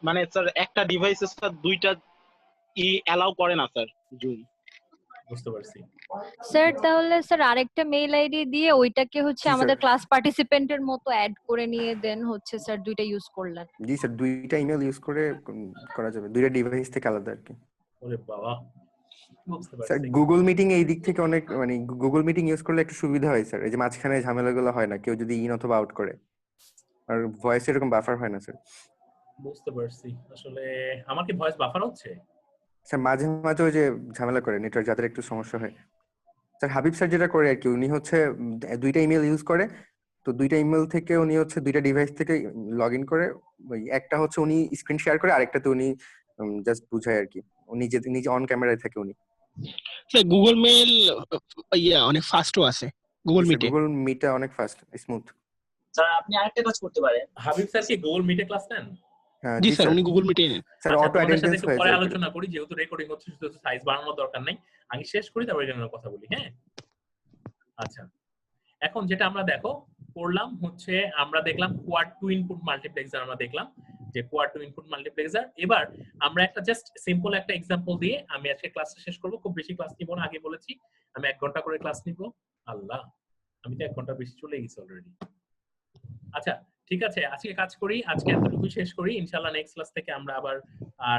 মানে স্যার একটা ডিভাইসে স্যার দুইটা অ্যালাউ করে না স্যার জুম। বুঝতে পারছি স্যার। তাহলে স্যার আরেকটা মেইল আইডি দিয়ে ওইটাকে হচ্ছে আমাদের ক্লাস পার্টিসিপেন্টের মতো অ্যাড করে নিয়ে দেন হচ্ছে স্যার দুইটা ইউজ করলেন। জি স্যার, দুইটা ইমেল ইউজ করে করা যাবে, দুইটা ডিভাইস থেকে আলাদা আর কি। ওরে বাবা, স্যার গুগল মিটিং এই দিক থেকে অনেক, মানে গুগল মিটিং ইউজ করলে একটু সুবিধা হয় স্যার, এই যে মাঝখানে ঝামেলাগুলো হয় না, কেউ যদি ইন অথবা আউট করে, আর ভয়েস এরকম বাফার হয় না স্যার। বুঝতে পারছি। আসলে আমার কি ভয়েস বাফার হচ্ছে? স্যার মাঝে মাঝে ওই যে ঝামেলা করে নেটওয়ার্ক, যাদের একটু সমস্যা হয়। স্যার হাবিব স্যার যেটা করে আর কি, উনি হচ্ছে দুইটা ইমেল ইউজ করে, তো দুইটা ইমেল থেকে উনি হচ্ছে দুইটা ডিভাইস থেকে লগ ইন করে, ওই একটা হচ্ছে উনি স্ক্রিন শেয়ার করে, আরেকটাতে উনি জাস্ট বুঝায় আর কি, উনি যে নিজে অন ক্যামেরায় থাকে উনি। স্যার গুগল মেল অনেক ফাস্টও আছে, গুগল মিটে অনেক ফাস্ট স্মুথ। স্যার আপনি আরেকটা কাজ করতে পারেন। হাবিব স্যার কি গুগল মিটে ক্লাস নেন? জি জি স্যার স্যার উনি গুগল মিটে স্যার আচ্ছা অটো তোমাদের সাথে অ্যাটেন্ডেন্স একটু হয়ে পরে যায় আলোচনা করি, যেহেতু রেকর্ডিং হচ্ছে সেহেতু সাইজ বাড়ানোর দরকার নাই, আগে শেষ করি তারপর এখানে কথা বলি। হ্যাঁ আচ্ছা, এখন যেটা আমরা করলাম হচ্ছে আমরা দেখলাম কোয়াড টু ইনপুট মাল্টিপ্লেক্সার, আমরা দেখলাম যে কোয়াড টু ইনপুট মাল্টিপ্লেক্সার। এবার আমরা একটা জাস্ট সিম্পল একটা এক্সাম্পল দিয়ে আমি আজকে ক্লাসটা শেষ করব। খুব বেশি ক্লাস নিব না, আগে বলেছি আমি 1 ঘন্টা করে ক্লাস নিব। আল্লাহ, আমি তো 1 ঘন্টা বেশি চলে গেছি অলরেডি। আচ্ছা ঠিক আছে, আজকে কাজ করি, আজকে এতটুকু শেষ করি। ইনশাআল্লাহ নেক্সট ক্লাস থেকে আমরা আবার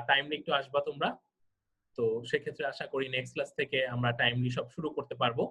টাইমলি একটু আসবা তোমরা। তো সেক্ষেত্রে আশা করি নেক্সট ক্লাস থেকে আমরা টাইমলি সব শুরু করতে পারবো।